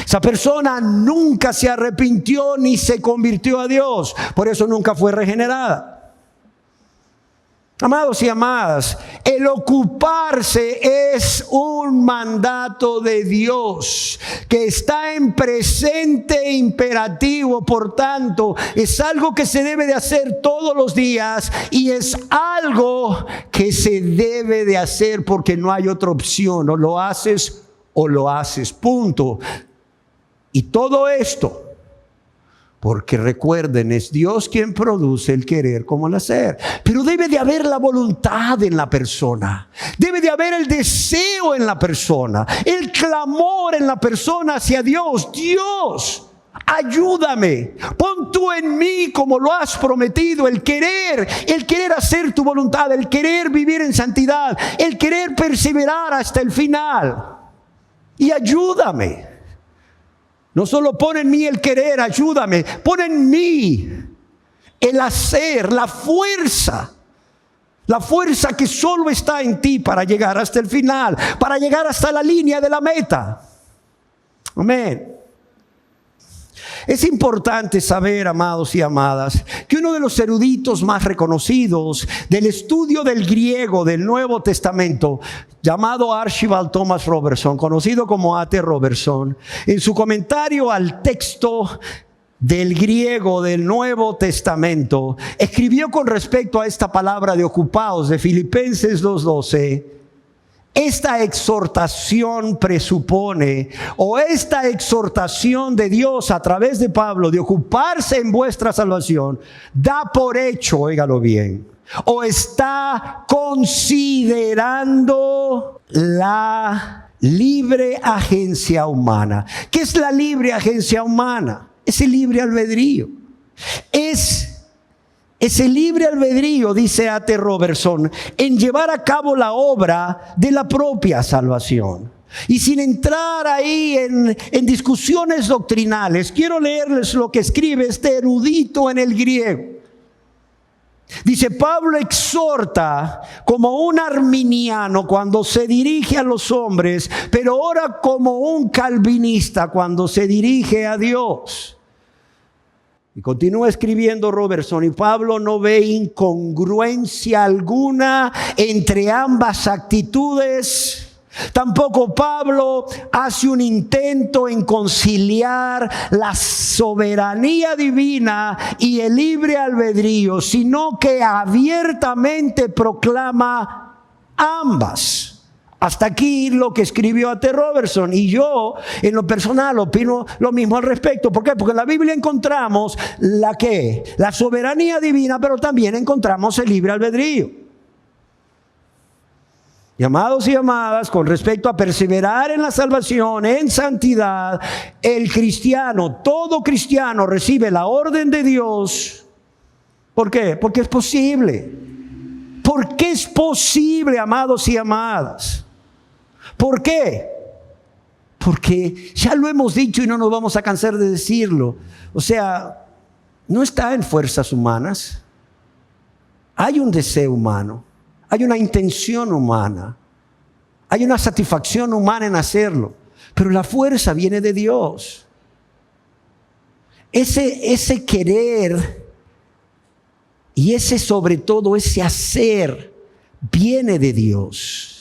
Esa persona nunca se arrepintió ni se convirtió a Dios. Por eso nunca fue regenerada. Amados y amadas, el ocuparse es un mandato de Dios que está en presente imperativo. Por tanto, es algo que se debe de hacer todos los días y es algo que se debe de hacer porque no hay otra opción. O lo haces o lo haces. Punto. Y todo esto, porque recuerden, es Dios quien produce el querer como el hacer. Pero debe de haber la voluntad en la persona. Debe de haber el deseo en la persona. El clamor en la persona hacia Dios. Dios, ayúdame. Pon tú en mí como lo has prometido. El querer hacer tu voluntad. El querer vivir en santidad. El querer perseverar hasta el final. Y ayúdame. No solo pon en mí el querer, ayúdame. Pon en mí el hacer, la fuerza. La fuerza que solo está en ti para llegar hasta el final, para llegar hasta la línea de la meta. Amén. Es importante saber, amados y amadas, que uno de los eruditos más reconocidos del estudio del griego del Nuevo Testamento, llamado Archibald Thomas Robertson, conocido como A.T. Robertson, en su comentario al texto del griego del Nuevo Testamento, escribió con respecto a esta palabra de ocupaos de Filipenses 2:12, esta exhortación presupone, o esta exhortación de Dios a través de Pablo de ocuparse en vuestra salvación, da por hecho, óigalo bien, o está considerando la libre agencia humana. ¿Qué es la libre agencia humana? Es el libre albedrío. Ese libre albedrío, dice A.T. Robertson, en llevar a cabo la obra de la propia salvación. Y sin entrar ahí en discusiones doctrinales, quiero leerles lo que escribe este erudito en el griego. Dice: Pablo exhorta como un arminiano cuando se dirige a los hombres, pero ora como un calvinista cuando se dirige a Dios. Y continúa escribiendo Robertson, y Pablo no ve incongruencia alguna entre ambas actitudes. Tampoco Pablo hace un intento en conciliar la soberanía divina y el libre albedrío, sino que abiertamente proclama ambas. Hasta aquí lo que escribió A.T. Robertson, y yo en lo personal opino lo mismo al respecto. ¿Por qué? Porque en la Biblia encontramos la soberanía divina, pero también encontramos el libre albedrío. Y amados y amadas, con respecto a perseverar en la salvación, en santidad, el cristiano, todo cristiano recibe la orden de Dios. ¿Por qué? Porque es posible. ¿Por qué es posible, amados y amadas? ¿Por qué? Porque ya lo hemos dicho y no nos vamos a cansar de decirlo. O sea, no está en fuerzas humanas. Hay un deseo humano, hay una intención humana, hay una satisfacción humana en hacerlo, pero la fuerza viene de Dios. Ese querer y ese, sobre todo, ese hacer viene de Dios.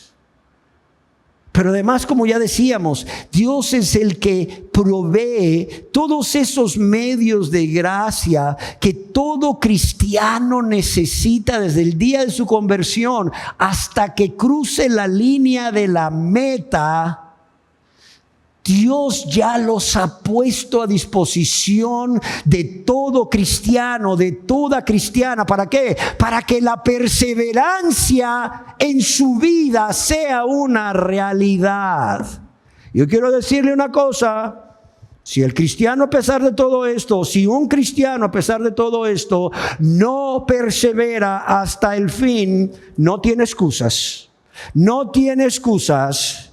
Pero además, como ya decíamos, Dios es el que provee todos esos medios de gracia que todo cristiano necesita desde el día de su conversión hasta que cruce la línea de la meta. Dios ya los ha puesto a disposición de todo cristiano, de toda cristiana. ¿Para qué? Para que la perseverancia en su vida sea una realidad. Yo quiero decirle una cosa: si el cristiano, a pesar de todo esto, si un cristiano, a pesar de todo esto, no persevera hasta el fin, no tiene excusas. No tiene excusas.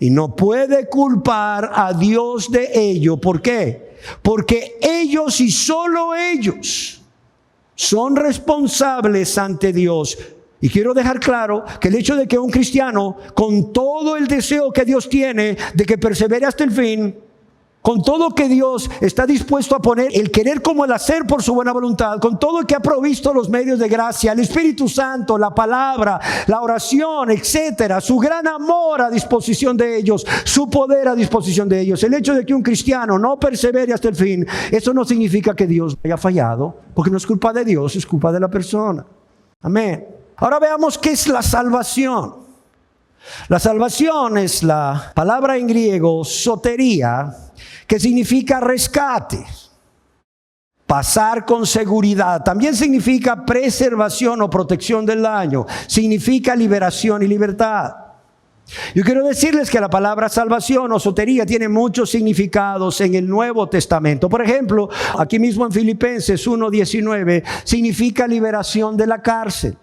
Y no puede culpar a Dios de ello. ¿Por qué? Porque ellos y solo ellos son responsables ante Dios. Y quiero dejar claro que el hecho de que un cristiano, con todo el deseo que Dios tiene de que persevere hasta el fin, con todo que Dios está dispuesto a poner el querer como el hacer por su buena voluntad, con todo que ha provisto los medios de gracia, el Espíritu Santo, la palabra, la oración, etcétera, su gran amor a disposición de ellos, su poder a disposición de ellos, el hecho de que un cristiano no persevere hasta el fin, eso no significa que Dios haya fallado, porque no es culpa de Dios, es culpa de la persona. Amén. Ahora veamos qué es la salvación. La salvación es la palabra en griego sotería, que significa rescate, pasar con seguridad. También significa preservación o protección del daño. Significa liberación y libertad. Yo quiero decirles que la palabra salvación o sotería tiene muchos significados en el Nuevo Testamento. Por ejemplo, aquí mismo en Filipenses 1:19 significa liberación de la cárcel.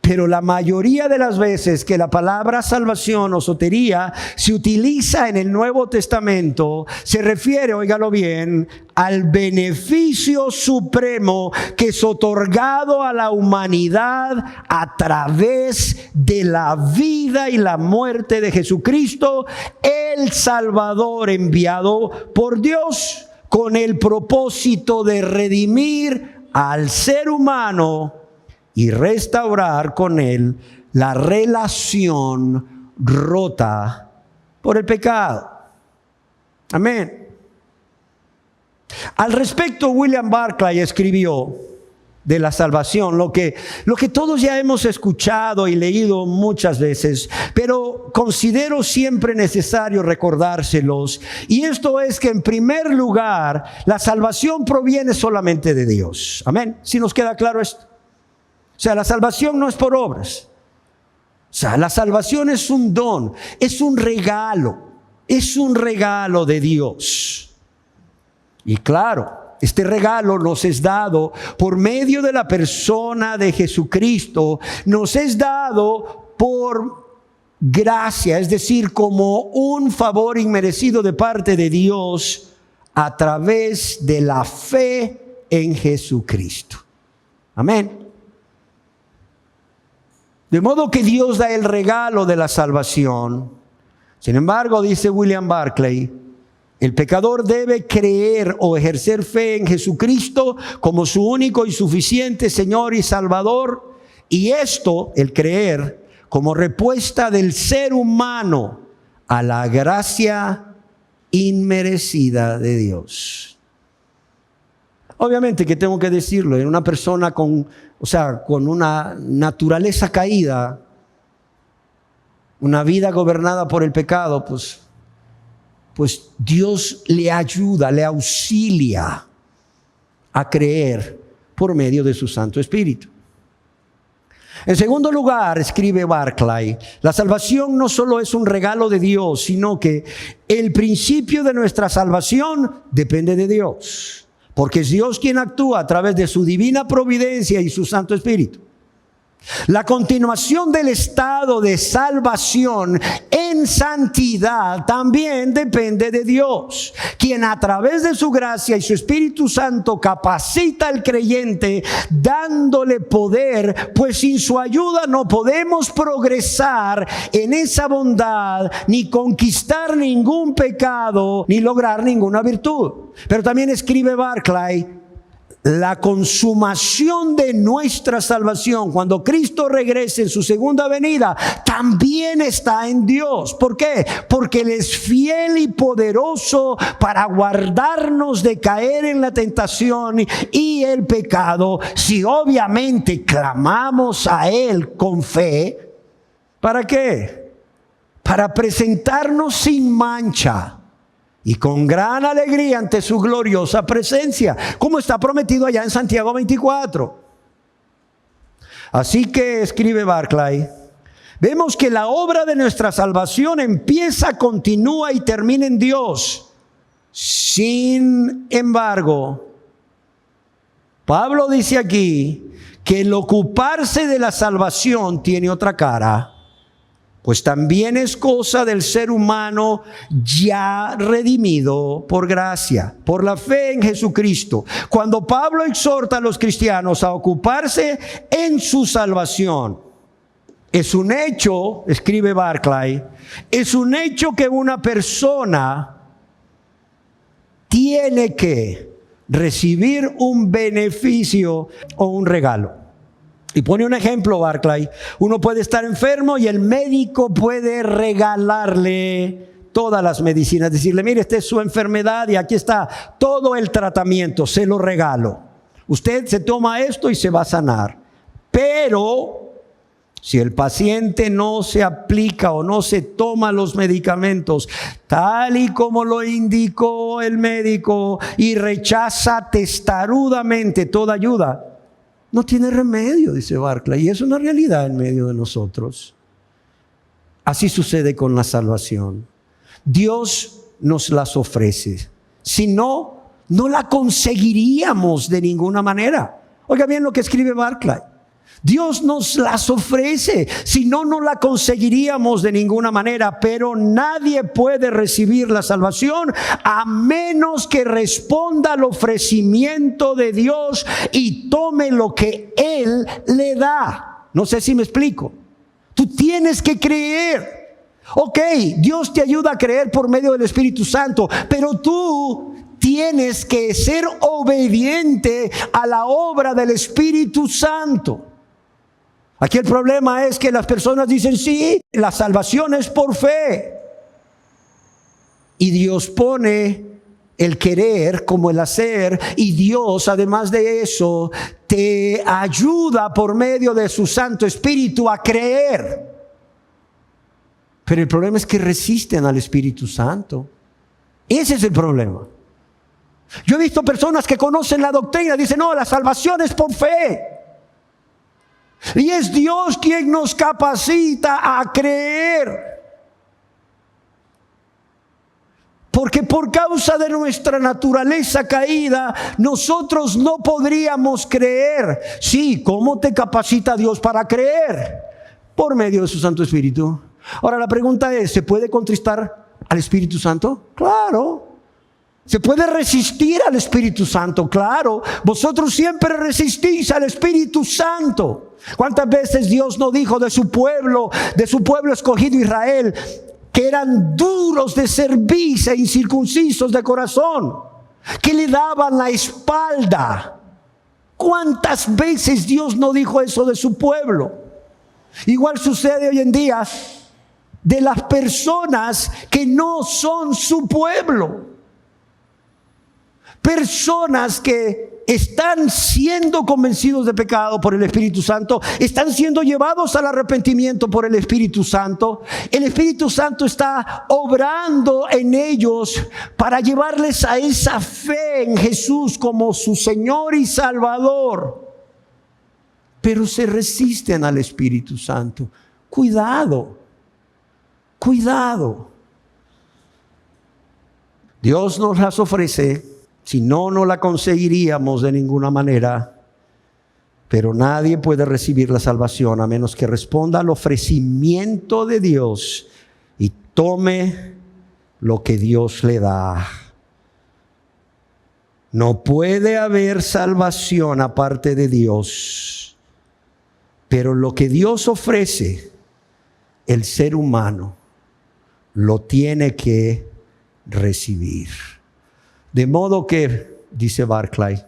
Pero la mayoría de las veces que la palabra salvación o sotería se utiliza en el Nuevo Testamento, se refiere, óigalo bien, al beneficio supremo que es otorgado a la humanidad a través de la vida y la muerte de Jesucristo, el Salvador enviado por Dios. con el propósito de redimir al ser humano y restaurar con él la relación rota por el pecado. Amén. Al respecto, William Barclay escribió de la salvación lo que todos ya hemos escuchado y leído muchas veces, pero considero siempre necesario recordárselos. Y esto es que, en primer lugar, la salvación proviene solamente de Dios. Amén. ¿Sí nos queda claro esto? O sea, la salvación no es por obras. O sea, la salvación es un don, es un regalo de Dios. Y claro, este regalo nos es dado por medio de la persona de Jesucristo, nos es dado por gracia, es decir, como un favor inmerecido de parte de Dios a través de la fe en Jesucristo. Amén. De modo que Dios da el regalo de la salvación. Sin embargo, dice William Barclay, el pecador debe creer o ejercer fe en Jesucristo como su único y suficiente Señor y Salvador. Y esto, el creer, como respuesta del ser humano a la gracia inmerecida de Dios. Obviamente que tengo que decirlo, en una persona con una naturaleza caída, una vida gobernada por el pecado, pues Dios le ayuda, le auxilia a creer por medio de su Santo Espíritu. En segundo lugar, escribe Barclay, la salvación no solo es un regalo de Dios, sino que el principio de nuestra salvación depende de Dios. Porque es Dios quien actúa a través de su divina providencia y su Santo Espíritu. La continuación del estado de salvación en santidad también depende de Dios, quien a través de su gracia y su Espíritu Santo capacita al creyente dándole poder, pues sin su ayuda no podemos progresar en esa bondad, ni conquistar ningún pecado, ni lograr ninguna virtud. Pero también escribe Barclay, la consumación de nuestra salvación, cuando Cristo regrese en su segunda venida, también está en Dios. ¿Por qué? Porque Él es fiel y poderoso para guardarnos de caer en la tentación y el pecado, si obviamente clamamos a Él con fe. ¿Para qué? Para presentarnos sin mancha y con gran alegría ante su gloriosa presencia, como está prometido allá en Santiago 24. Así que, escribe Barclay, vemos que la obra de nuestra salvación empieza, continúa y termina en Dios. Sin embargo, Pablo dice aquí que el ocuparse de la salvación tiene otra cara, pues también es cosa del ser humano ya redimido por gracia, por la fe en Jesucristo. Cuando Pablo exhorta a los cristianos a ocuparse en su salvación, es un hecho, escribe Barclay, es un hecho que una persona tiene que recibir un beneficio o un regalo. Y pone un ejemplo Barclay. Uno puede estar enfermo y el médico puede regalarle todas las medicinas. Decirle, mire, esta es su enfermedad y aquí está todo el tratamiento, se lo regalo. Usted se toma esto y se va a sanar. Pero si el paciente no se aplica o no se toma los medicamentos tal y como lo indicó el médico y rechaza testarudamente toda ayuda, no tiene remedio, dice Barclay, y es una realidad en medio de nosotros. Así sucede con la salvación. Dios nos las ofrece. Si no, no la conseguiríamos de ninguna manera. Oiga bien lo que escribe Barclay. Dios nos las ofrece, si no, no la conseguiríamos de ninguna manera, pero nadie puede recibir la salvación a menos que responda al ofrecimiento de Dios y tome lo que Él le da. No sé si me explico. Tú tienes que creer. Ok, Dios te ayuda a creer por medio del Espíritu Santo, pero tú tienes que ser obediente a la obra del Espíritu Santo. Aquí el problema es que las personas dicen, sí, la salvación es por fe. Y Dios pone el querer como el hacer, y Dios, además de eso, te ayuda por medio de su Santo Espíritu a creer. Pero el problema es que resisten al Espíritu Santo. Ese es el problema. Yo he visto personas que conocen la doctrina, dicen, no, la salvación es por fe. Y es Dios quien nos capacita a creer. Porque por causa de nuestra naturaleza caída, nosotros no podríamos creer. Sí, ¿cómo te capacita Dios para creer? Por medio de su Santo Espíritu. Ahora la pregunta es, ¿se puede contristar al Espíritu Santo? Claro. ¿Se puede resistir al Espíritu Santo? Claro. Vosotros siempre resistís al Espíritu Santo. ¿Cuántas veces Dios no dijo de su pueblo escogido Israel, que eran duros de cerviz e incircuncisos de corazón, que le daban la espalda? ¿Cuántas veces Dios no dijo eso de su pueblo? Igual sucede hoy en día de las personas que no son su pueblo. Personas que están siendo convencidos de pecado por el Espíritu Santo, están siendo llevados al arrepentimiento por el Espíritu Santo. El Espíritu Santo está obrando en ellos para llevarles a esa fe en Jesús como su Señor y Salvador. Pero se resisten al Espíritu Santo. Cuidado, cuidado. Dios nos las ofrece. Si no, no la conseguiríamos de ninguna manera. Pero nadie puede recibir la salvación a menos que responda al ofrecimiento de Dios y tome lo que Dios le da. No puede haber salvación aparte de Dios. Pero lo que Dios ofrece, el ser humano lo tiene que recibir. De modo que, dice Barclay,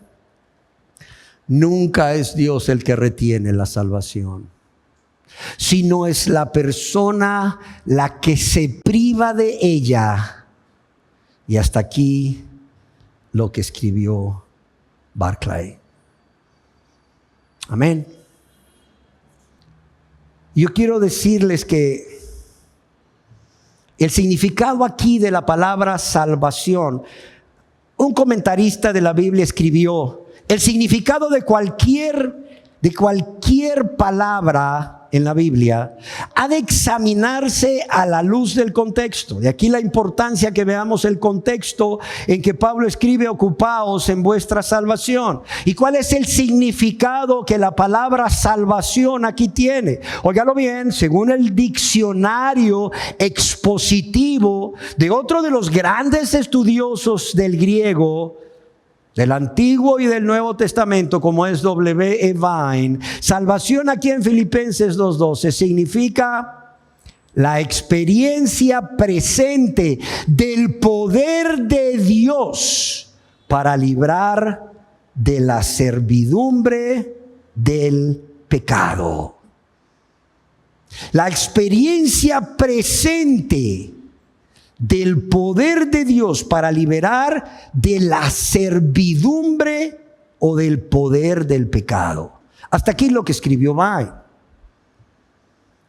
nunca es Dios el que retiene la salvación, sino es la persona la que se priva de ella. Y hasta aquí lo que escribió Barclay. Amén. Yo quiero decirles que el significado aquí de la palabra salvación, un comentarista de la Biblia escribió, el significado de cualquier palabra en la Biblia ha de examinarse a la luz del contexto. De aquí la importancia que veamos el contexto en que Pablo escribe: ocupaos en vuestra salvación. ¿Y cuál es el significado que la palabra salvación aquí tiene? Óigalo bien, según el diccionario expositivo de otro de los grandes estudiosos del griego, del Antiguo y del Nuevo Testamento, como es W.E. Vine, salvación aquí en Filipenses 2:12 significa la experiencia presente del poder de Dios para librar de la servidumbre del pecado. La experiencia presente del poder de Dios para liberar de la servidumbre o del poder del pecado. Hasta aquí lo que escribió Vine.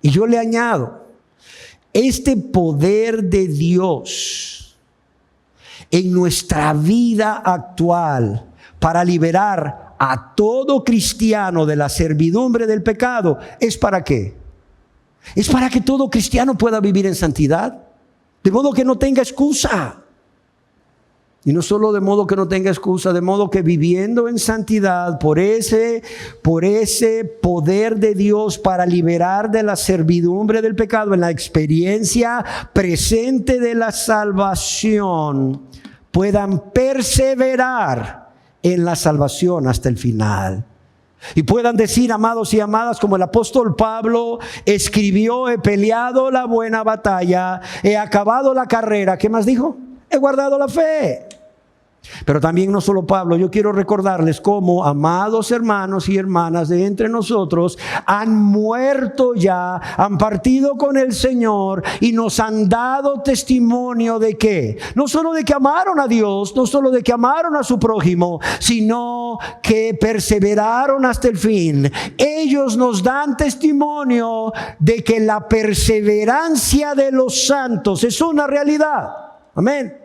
Y yo le añado, este poder de Dios en nuestra vida actual para liberar a todo cristiano de la servidumbre del pecado, ¿es para qué? Es para que todo cristiano pueda vivir en santidad. De modo que no tenga excusa. Y no solo de modo que no tenga excusa, de modo que viviendo en santidad por ese poder de Dios para liberar de la servidumbre del pecado, en la experiencia presente de la salvación, puedan perseverar en la salvación hasta el final. Y puedan decir, amados y amadas, como el apóstol Pablo escribió: he peleado la buena batalla, he acabado la carrera. ¿Qué más dijo? He guardado la fe. Pero también no solo Pablo, yo quiero recordarles cómo amados hermanos y hermanas de entre nosotros han muerto ya, han partido con el Señor y nos han dado testimonio de que, no solo de que amaron a Dios, no solo de que amaron a su prójimo, sino que perseveraron hasta el fin. Ellos nos dan testimonio de que la perseverancia de los santos es una realidad. Amén.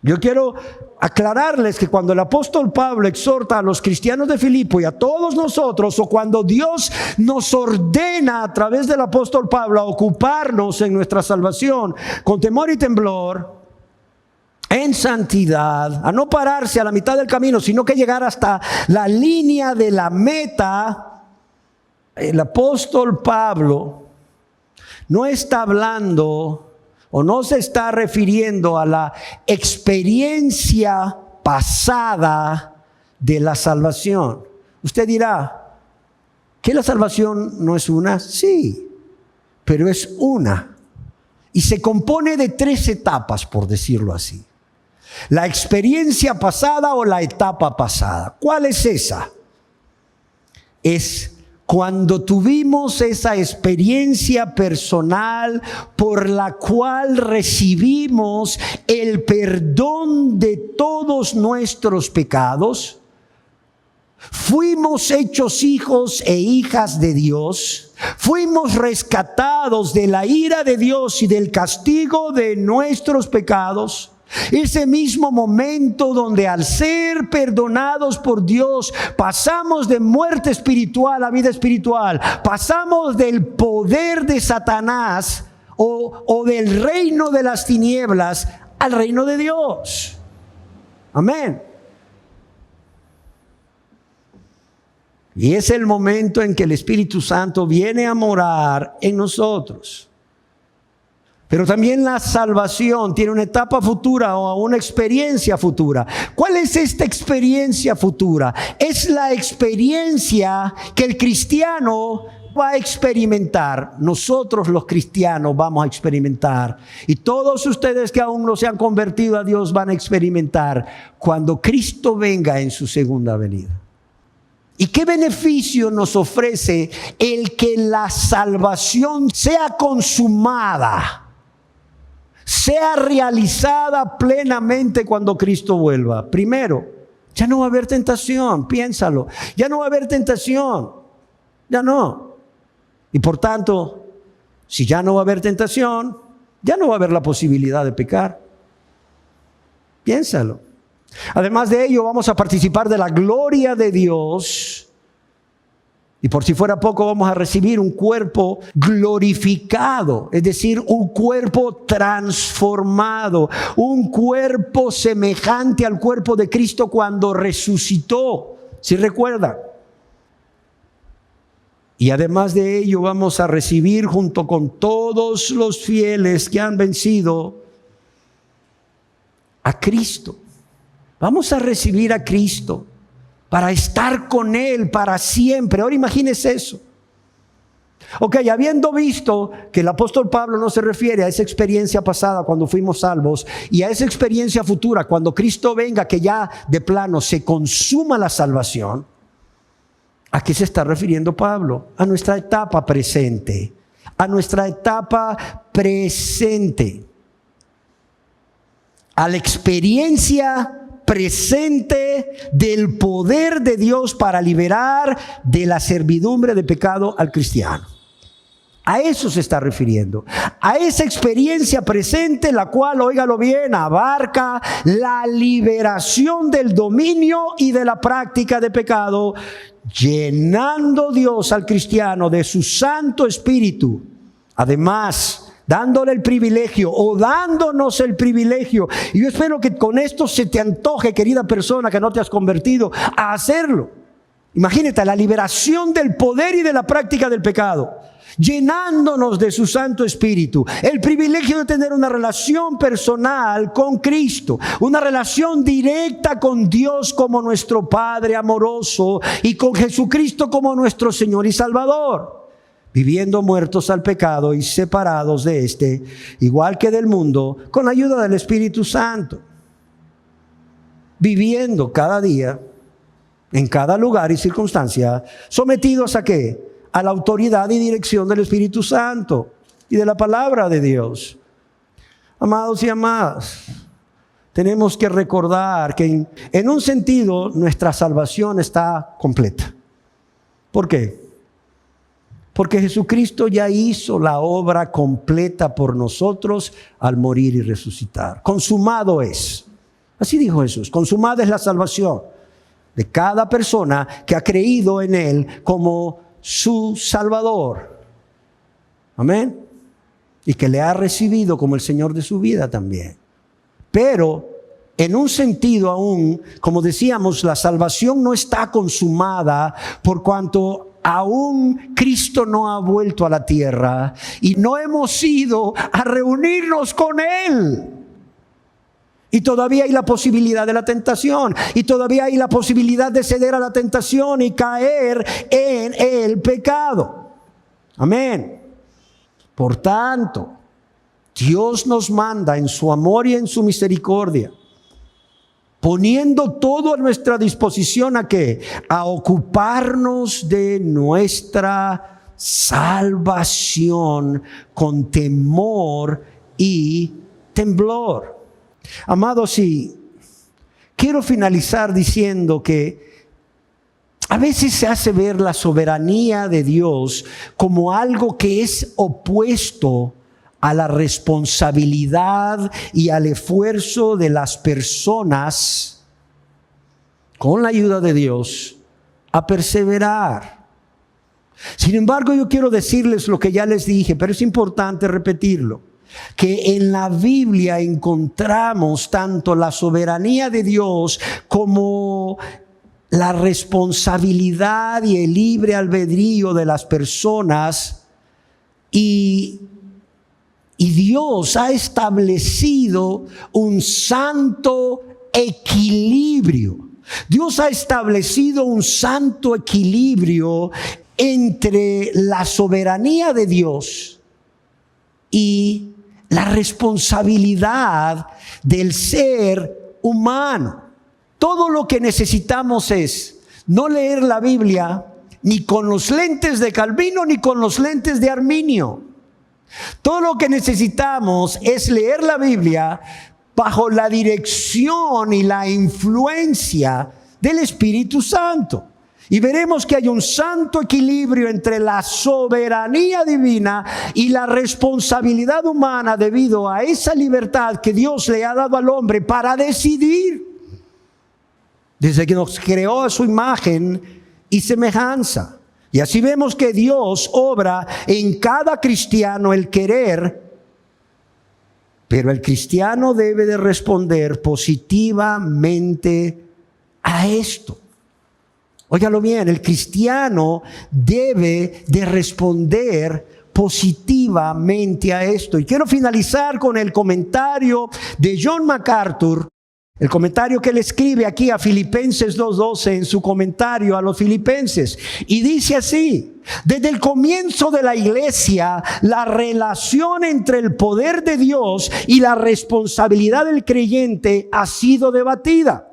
Yo quiero aclararles que cuando el apóstol Pablo exhorta a los cristianos de Filipo y a todos nosotros, o cuando Dios nos ordena a través del apóstol Pablo a ocuparnos en nuestra salvación con temor y temblor, en santidad, a no pararse a la mitad del camino, sino que llegar hasta la línea de la meta, el apóstol Pablo no está hablando o no se está refiriendo a la experiencia pasada de la salvación. Usted dirá, ¿que la salvación no es una? Sí, pero es una. Y se compone de 3 etapas, por decirlo así. La experiencia pasada o la etapa pasada. ¿Cuál es esa? Es cuando tuvimos esa experiencia personal por la cual recibimos el perdón de todos nuestros pecados, fuimos hechos hijos e hijas de Dios, fuimos rescatados de la ira de Dios y del castigo de nuestros pecados. Ese mismo momento donde al ser perdonados por Dios pasamos de muerte espiritual a vida espiritual, pasamos del poder de Satanás o del reino de las tinieblas al reino de Dios. Amén. Y es el momento en que el Espíritu Santo viene a morar en nosotros. Pero también la salvación tiene una etapa futura o una experiencia futura. ¿Cuál es esta experiencia futura? Es la experiencia que el cristiano va a experimentar. Nosotros los cristianos vamos a experimentar. Y todos ustedes que aún no se han convertido a Dios van a experimentar cuando Cristo venga en su segunda venida. ¿Y qué beneficio nos ofrece el que la salvación sea consumada, sea realizada plenamente cuando Cristo vuelva? Primero, ya no va a haber tentación, piénsalo. Ya no va a haber tentación, ya no. Y por tanto, si ya no va a haber tentación, ya no va a haber la posibilidad de pecar. Piénsalo. Además de ello, vamos a participar de la gloria de Dios. Y por si fuera poco, vamos a recibir un cuerpo glorificado, es decir, un cuerpo transformado, un cuerpo semejante al cuerpo de Cristo cuando resucitó, ¿sí recuerdan? Y además de ello, vamos a recibir junto con todos los fieles que han vencido a Cristo. Vamos a recibir a Cristo para estar con Él para siempre. Ahora imagínese eso. Ok, habiendo visto que el apóstol Pablo no se refiere a esa experiencia pasada cuando fuimos salvos y a esa experiencia futura cuando Cristo venga, que ya de plano se consuma la salvación, ¿a qué se está refiriendo Pablo? A nuestra etapa presente. A nuestra etapa presente. A la experiencia presente del poder de Dios para liberar de la servidumbre de pecado al cristiano. A eso se está refiriendo. A esa experiencia presente, la cual, óigalo bien, abarca la liberación del dominio y de la práctica de pecado, llenando Dios al cristiano de su Santo Espíritu. Además, dándole el privilegio o dándonos el privilegio. Y yo espero que con esto se te antoje, querida persona que no te has convertido, a hacerlo. Imagínate la liberación del poder y de la práctica del pecado, llenándonos de su Santo Espíritu. El privilegio de tener una relación personal con Cristo, una relación directa con Dios como nuestro Padre amoroso y con Jesucristo como nuestro Señor y Salvador. Viviendo muertos al pecado y separados de este, igual que del mundo, con la ayuda del Espíritu Santo. viviendo cada día, en cada lugar y circunstancia, sometidos ¿a qué? A la autoridad y dirección del Espíritu Santo y de la palabra de Dios. Amados y amadas, tenemos que recordar que en un sentido nuestra salvación está completa. ¿Por qué? Porque Jesucristo ya hizo la obra completa por nosotros al morir y resucitar. Consumado es. Así dijo Jesús. Consumada es la salvación de cada persona que ha creído en Él como su Salvador. Amén. Y que le ha recibido como el Señor de su vida también. Pero en un sentido aún, como decíamos, la salvación no está consumada por cuanto aún Cristo no ha vuelto a la tierra y no hemos ido a reunirnos con Él. Y todavía hay la posibilidad de la tentación. Y todavía hay la posibilidad de ceder a la tentación y caer en el pecado. Amén. Por tanto, Dios nos manda en su amor y en su misericordia, poniendo todo a nuestra disposición ¿a qué? A ocuparnos de nuestra salvación con temor y temblor. Amados, y quiero finalizar diciendo que a veces se hace ver la soberanía de Dios como algo que es opuesto a la responsabilidad y al esfuerzo de las personas, con la ayuda de Dios, a perseverar. Sin embargo, yo quiero decirles lo que ya les dije, pero es importante repetirlo, que en la Biblia encontramos tanto la soberanía de Dios como la responsabilidad y el libre albedrío de las personas, y Dios ha establecido un santo equilibrio. Dios ha establecido un santo equilibrio entre la soberanía de Dios y la responsabilidad del ser humano. Todo lo que necesitamos es no leer la Biblia ni con los lentes de Calvino ni con los lentes de Arminio. Todo lo que necesitamos es leer la Biblia bajo la dirección y la influencia del Espíritu Santo. Y veremos que hay un santo equilibrio entre la soberanía divina y la responsabilidad humana debido a esa libertad que Dios le ha dado al hombre para decidir. Desde que nos creó a su imagen y semejanza. Y así vemos que Dios obra en cada cristiano el querer, pero el cristiano debe de responder positivamente a esto. Óigalo bien, el cristiano debe de responder positivamente a esto. Y quiero finalizar con el comentario de John MacArthur, el comentario que él escribe aquí a Filipenses 2:12 en su comentario a los Filipenses. Y dice así: desde el comienzo de la iglesia, la relación entre el poder de Dios y la responsabilidad del creyente ha sido debatida.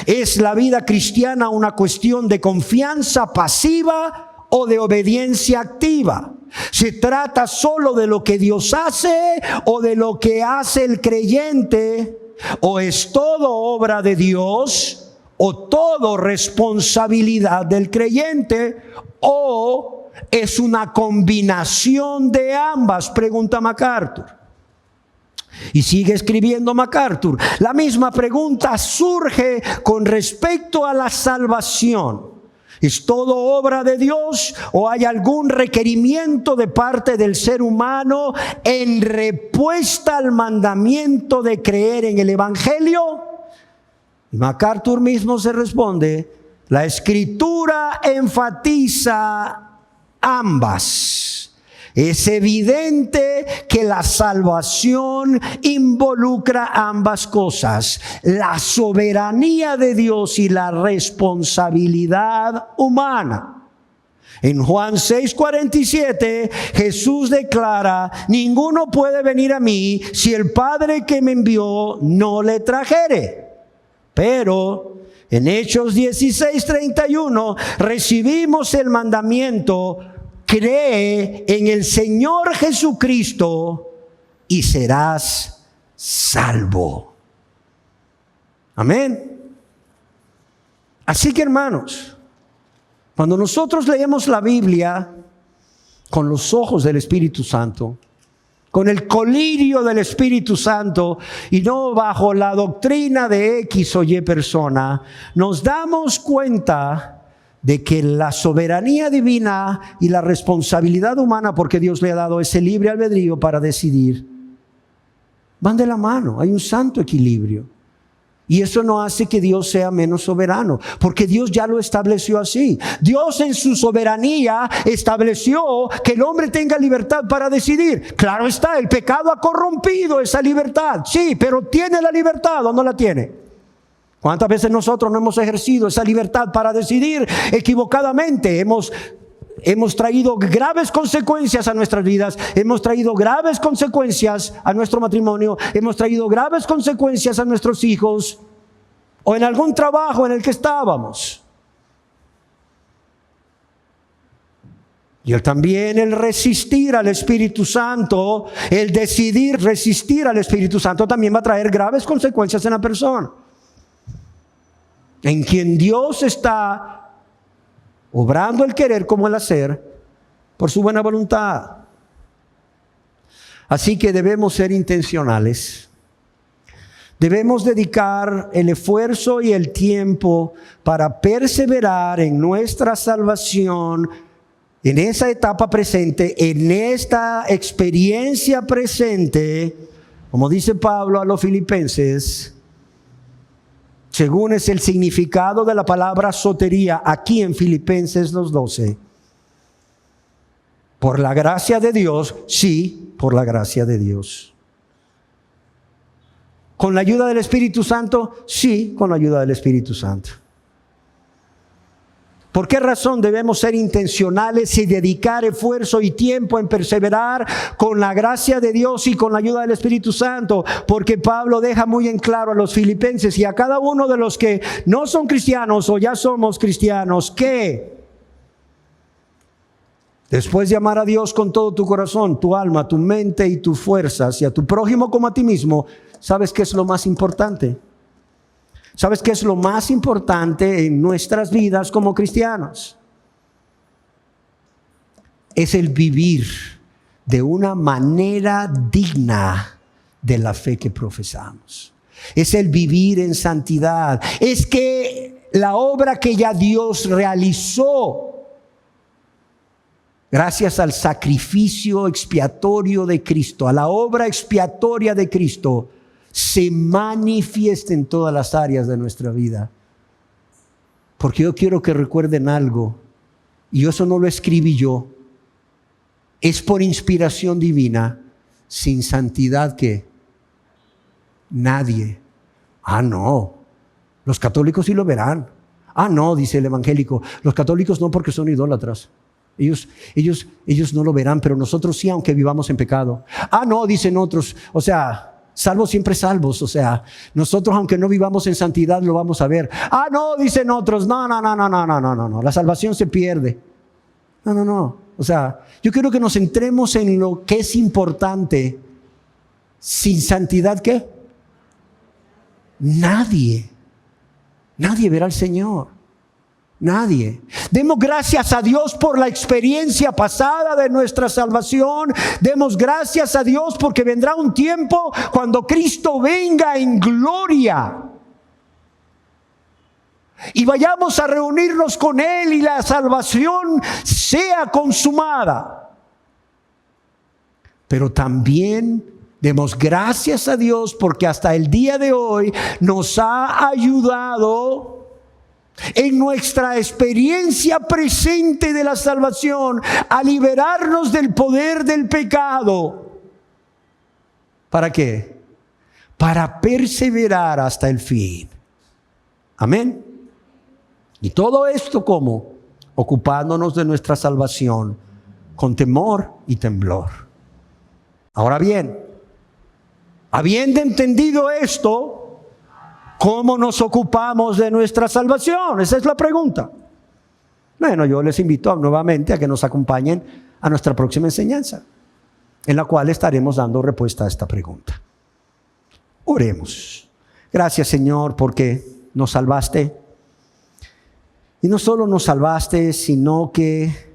¿Es la vida cristiana una cuestión de confianza pasiva o de obediencia activa? ¿Se trata solo de lo que Dios hace o de lo que hace el creyente? ¿O es todo obra de Dios o todo responsabilidad del creyente? ¿O es una combinación de ambas? Pregunta MacArthur. Y sigue escribiendo MacArthur: la misma pregunta surge con respecto a la salvación. ¿Es todo obra de Dios o hay algún requerimiento de parte del ser humano en respuesta al mandamiento de creer en el Evangelio? Y MacArthur mismo se responde: la Escritura enfatiza ambas. Es evidente que la salvación involucra ambas cosas: la soberanía de Dios y la responsabilidad humana. En Juan 6:47, Jesús declara: ninguno puede venir a mí si el Padre que me envió no le trajere. Pero en Hechos 16:31 recibimos el mandamiento: cree en el Señor Jesucristo y serás salvo. Amén. Así que, hermanos, cuando nosotros leemos la Biblia con los ojos del Espíritu Santo, con el colirio del Espíritu Santo y no bajo la doctrina de X o Y persona, nos damos cuenta de que la soberanía divina y la responsabilidad humana, porque Dios le ha dado ese libre albedrío para decidir, van de la mano. Hay un santo equilibrio. Y eso no hace que Dios sea menos soberano, porque Dios ya lo estableció así. Dios en su soberanía estableció que el hombre tenga libertad para decidir. Claro está, el pecado ha corrompido esa libertad, sí, pero ¿tiene la libertad o no la tiene? ¿Cuántas veces nosotros no hemos ejercido esa libertad para decidir equivocadamente? Hemos traído graves consecuencias a nuestras vidas, hemos traído graves consecuencias a nuestro matrimonio, hemos traído graves consecuencias a nuestros hijos o en algún trabajo en el que estábamos. Y también el resistir al Espíritu Santo, el decidir resistir al Espíritu Santo también va a traer graves consecuencias en la persona, en quien Dios está obrando el querer como el hacer por su buena voluntad. Así que debemos ser intencionales. Debemos dedicar el esfuerzo y el tiempo para perseverar en nuestra salvación, en esa etapa presente, en esta experiencia presente, como dice Pablo a los filipenses, según es el significado de la palabra sotería aquí en Filipenses 2:12. Por la gracia de Dios, sí, por la gracia de Dios. ¿Con la ayuda del Espíritu Santo? Sí, con la ayuda del Espíritu Santo. ¿Por qué razón debemos ser intencionales y dedicar esfuerzo y tiempo en perseverar con la gracia de Dios y con la ayuda del Espíritu Santo? Porque Pablo deja muy en claro a los filipenses y a cada uno de los que no son cristianos o ya somos cristianos que después de amar a Dios con todo tu corazón, tu alma, tu mente y tus fuerzas y a tu prójimo como a ti mismo, ¿sabes qué es lo más importante? ¿Sabes qué es lo más importante en nuestras vidas como cristianos? Es el vivir de una manera digna de la fe que profesamos. Es el vivir en santidad. Es que la obra que ya Dios realizó, gracias al sacrificio expiatorio de Cristo, a la obra expiatoria de Cristo, se manifiesta en todas las áreas de nuestra vida. Porque yo quiero que recuerden algo, y eso no lo escribí yo, es por inspiración divina. Sin santidad, ¿qué? Nadie. No, los católicos sí lo verán. No, dice el evangélico, los católicos no, porque son idólatras. Ellos no lo verán, pero nosotros sí, aunque vivamos en pecado. No, dicen otros, salvos siempre salvos, nosotros aunque no vivamos en santidad lo vamos a ver. No, dicen otros, no, la salvación se pierde. No, yo quiero que nos centremos en lo que es importante. Sin santidad, ¿qué? Nadie verá al Señor. Nadie. Demos gracias a Dios por la experiencia pasada de nuestra salvación. Demos gracias a Dios porque vendrá un tiempo cuando Cristo venga en gloria y vayamos a reunirnos con Él y la salvación sea consumada. Pero también demos gracias a Dios porque hasta el día de hoy nos ha ayudado en nuestra experiencia presente de la salvación a liberarnos del poder del pecado. ¿Para qué? Para perseverar hasta el fin. Amén. Y todo esto, ¿cómo? Ocupándonos de nuestra salvación con temor y temblor. Ahora bien, habiendo entendido esto, ¿Cómo nos ocupamos de nuestra salvación? Esa es la pregunta. Bueno, yo les invito nuevamente a que nos acompañen a nuestra próxima enseñanza, en la cual estaremos dando respuesta a esta pregunta. Oremos. Gracias, Señor, porque nos salvaste. Y no solo nos salvaste, sino que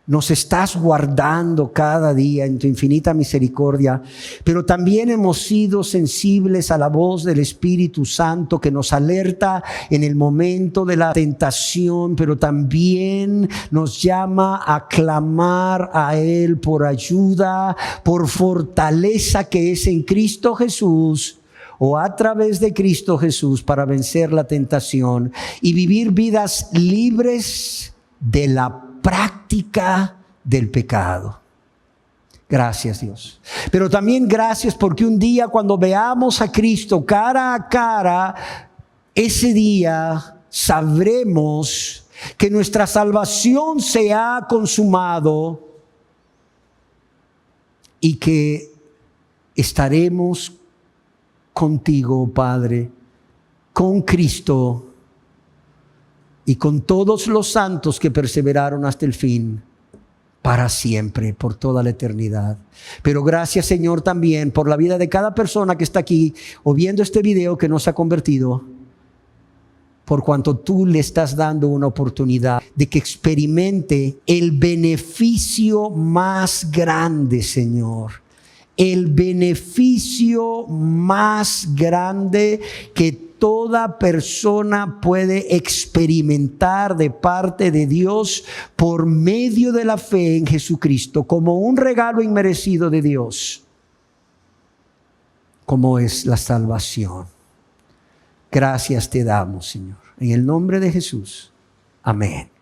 nos estás guardando cada día en tu infinita misericordia, pero también hemos sido sensibles a la voz del Espíritu Santo que nos alerta en el momento de la tentación, pero también nos llama a clamar a Él por ayuda, por fortaleza que es en Cristo Jesús, o a través de Cristo Jesús, para vencer la tentación y vivir vidas libres de la práctica del pecado. Gracias, Dios. Pero también gracias porque un día, cuando veamos a Cristo cara a cara, ese día sabremos que nuestra salvación se ha consumado y que estaremos contigo, Padre, con Cristo y con todos los santos que perseveraron hasta el fin, para siempre, por toda la eternidad. Pero gracias, Señor, también por la vida de cada persona que está aquí o viendo este video que no se ha convertido, por cuanto tú le estás dando una oportunidad de que experimente el beneficio más grande, Señor. El beneficio más grande que toda persona puede experimentar de parte de Dios por medio de la fe en Jesucristo, como un regalo inmerecido de Dios, como es la salvación. Gracias te damos, Señor. En el nombre de Jesús. Amén.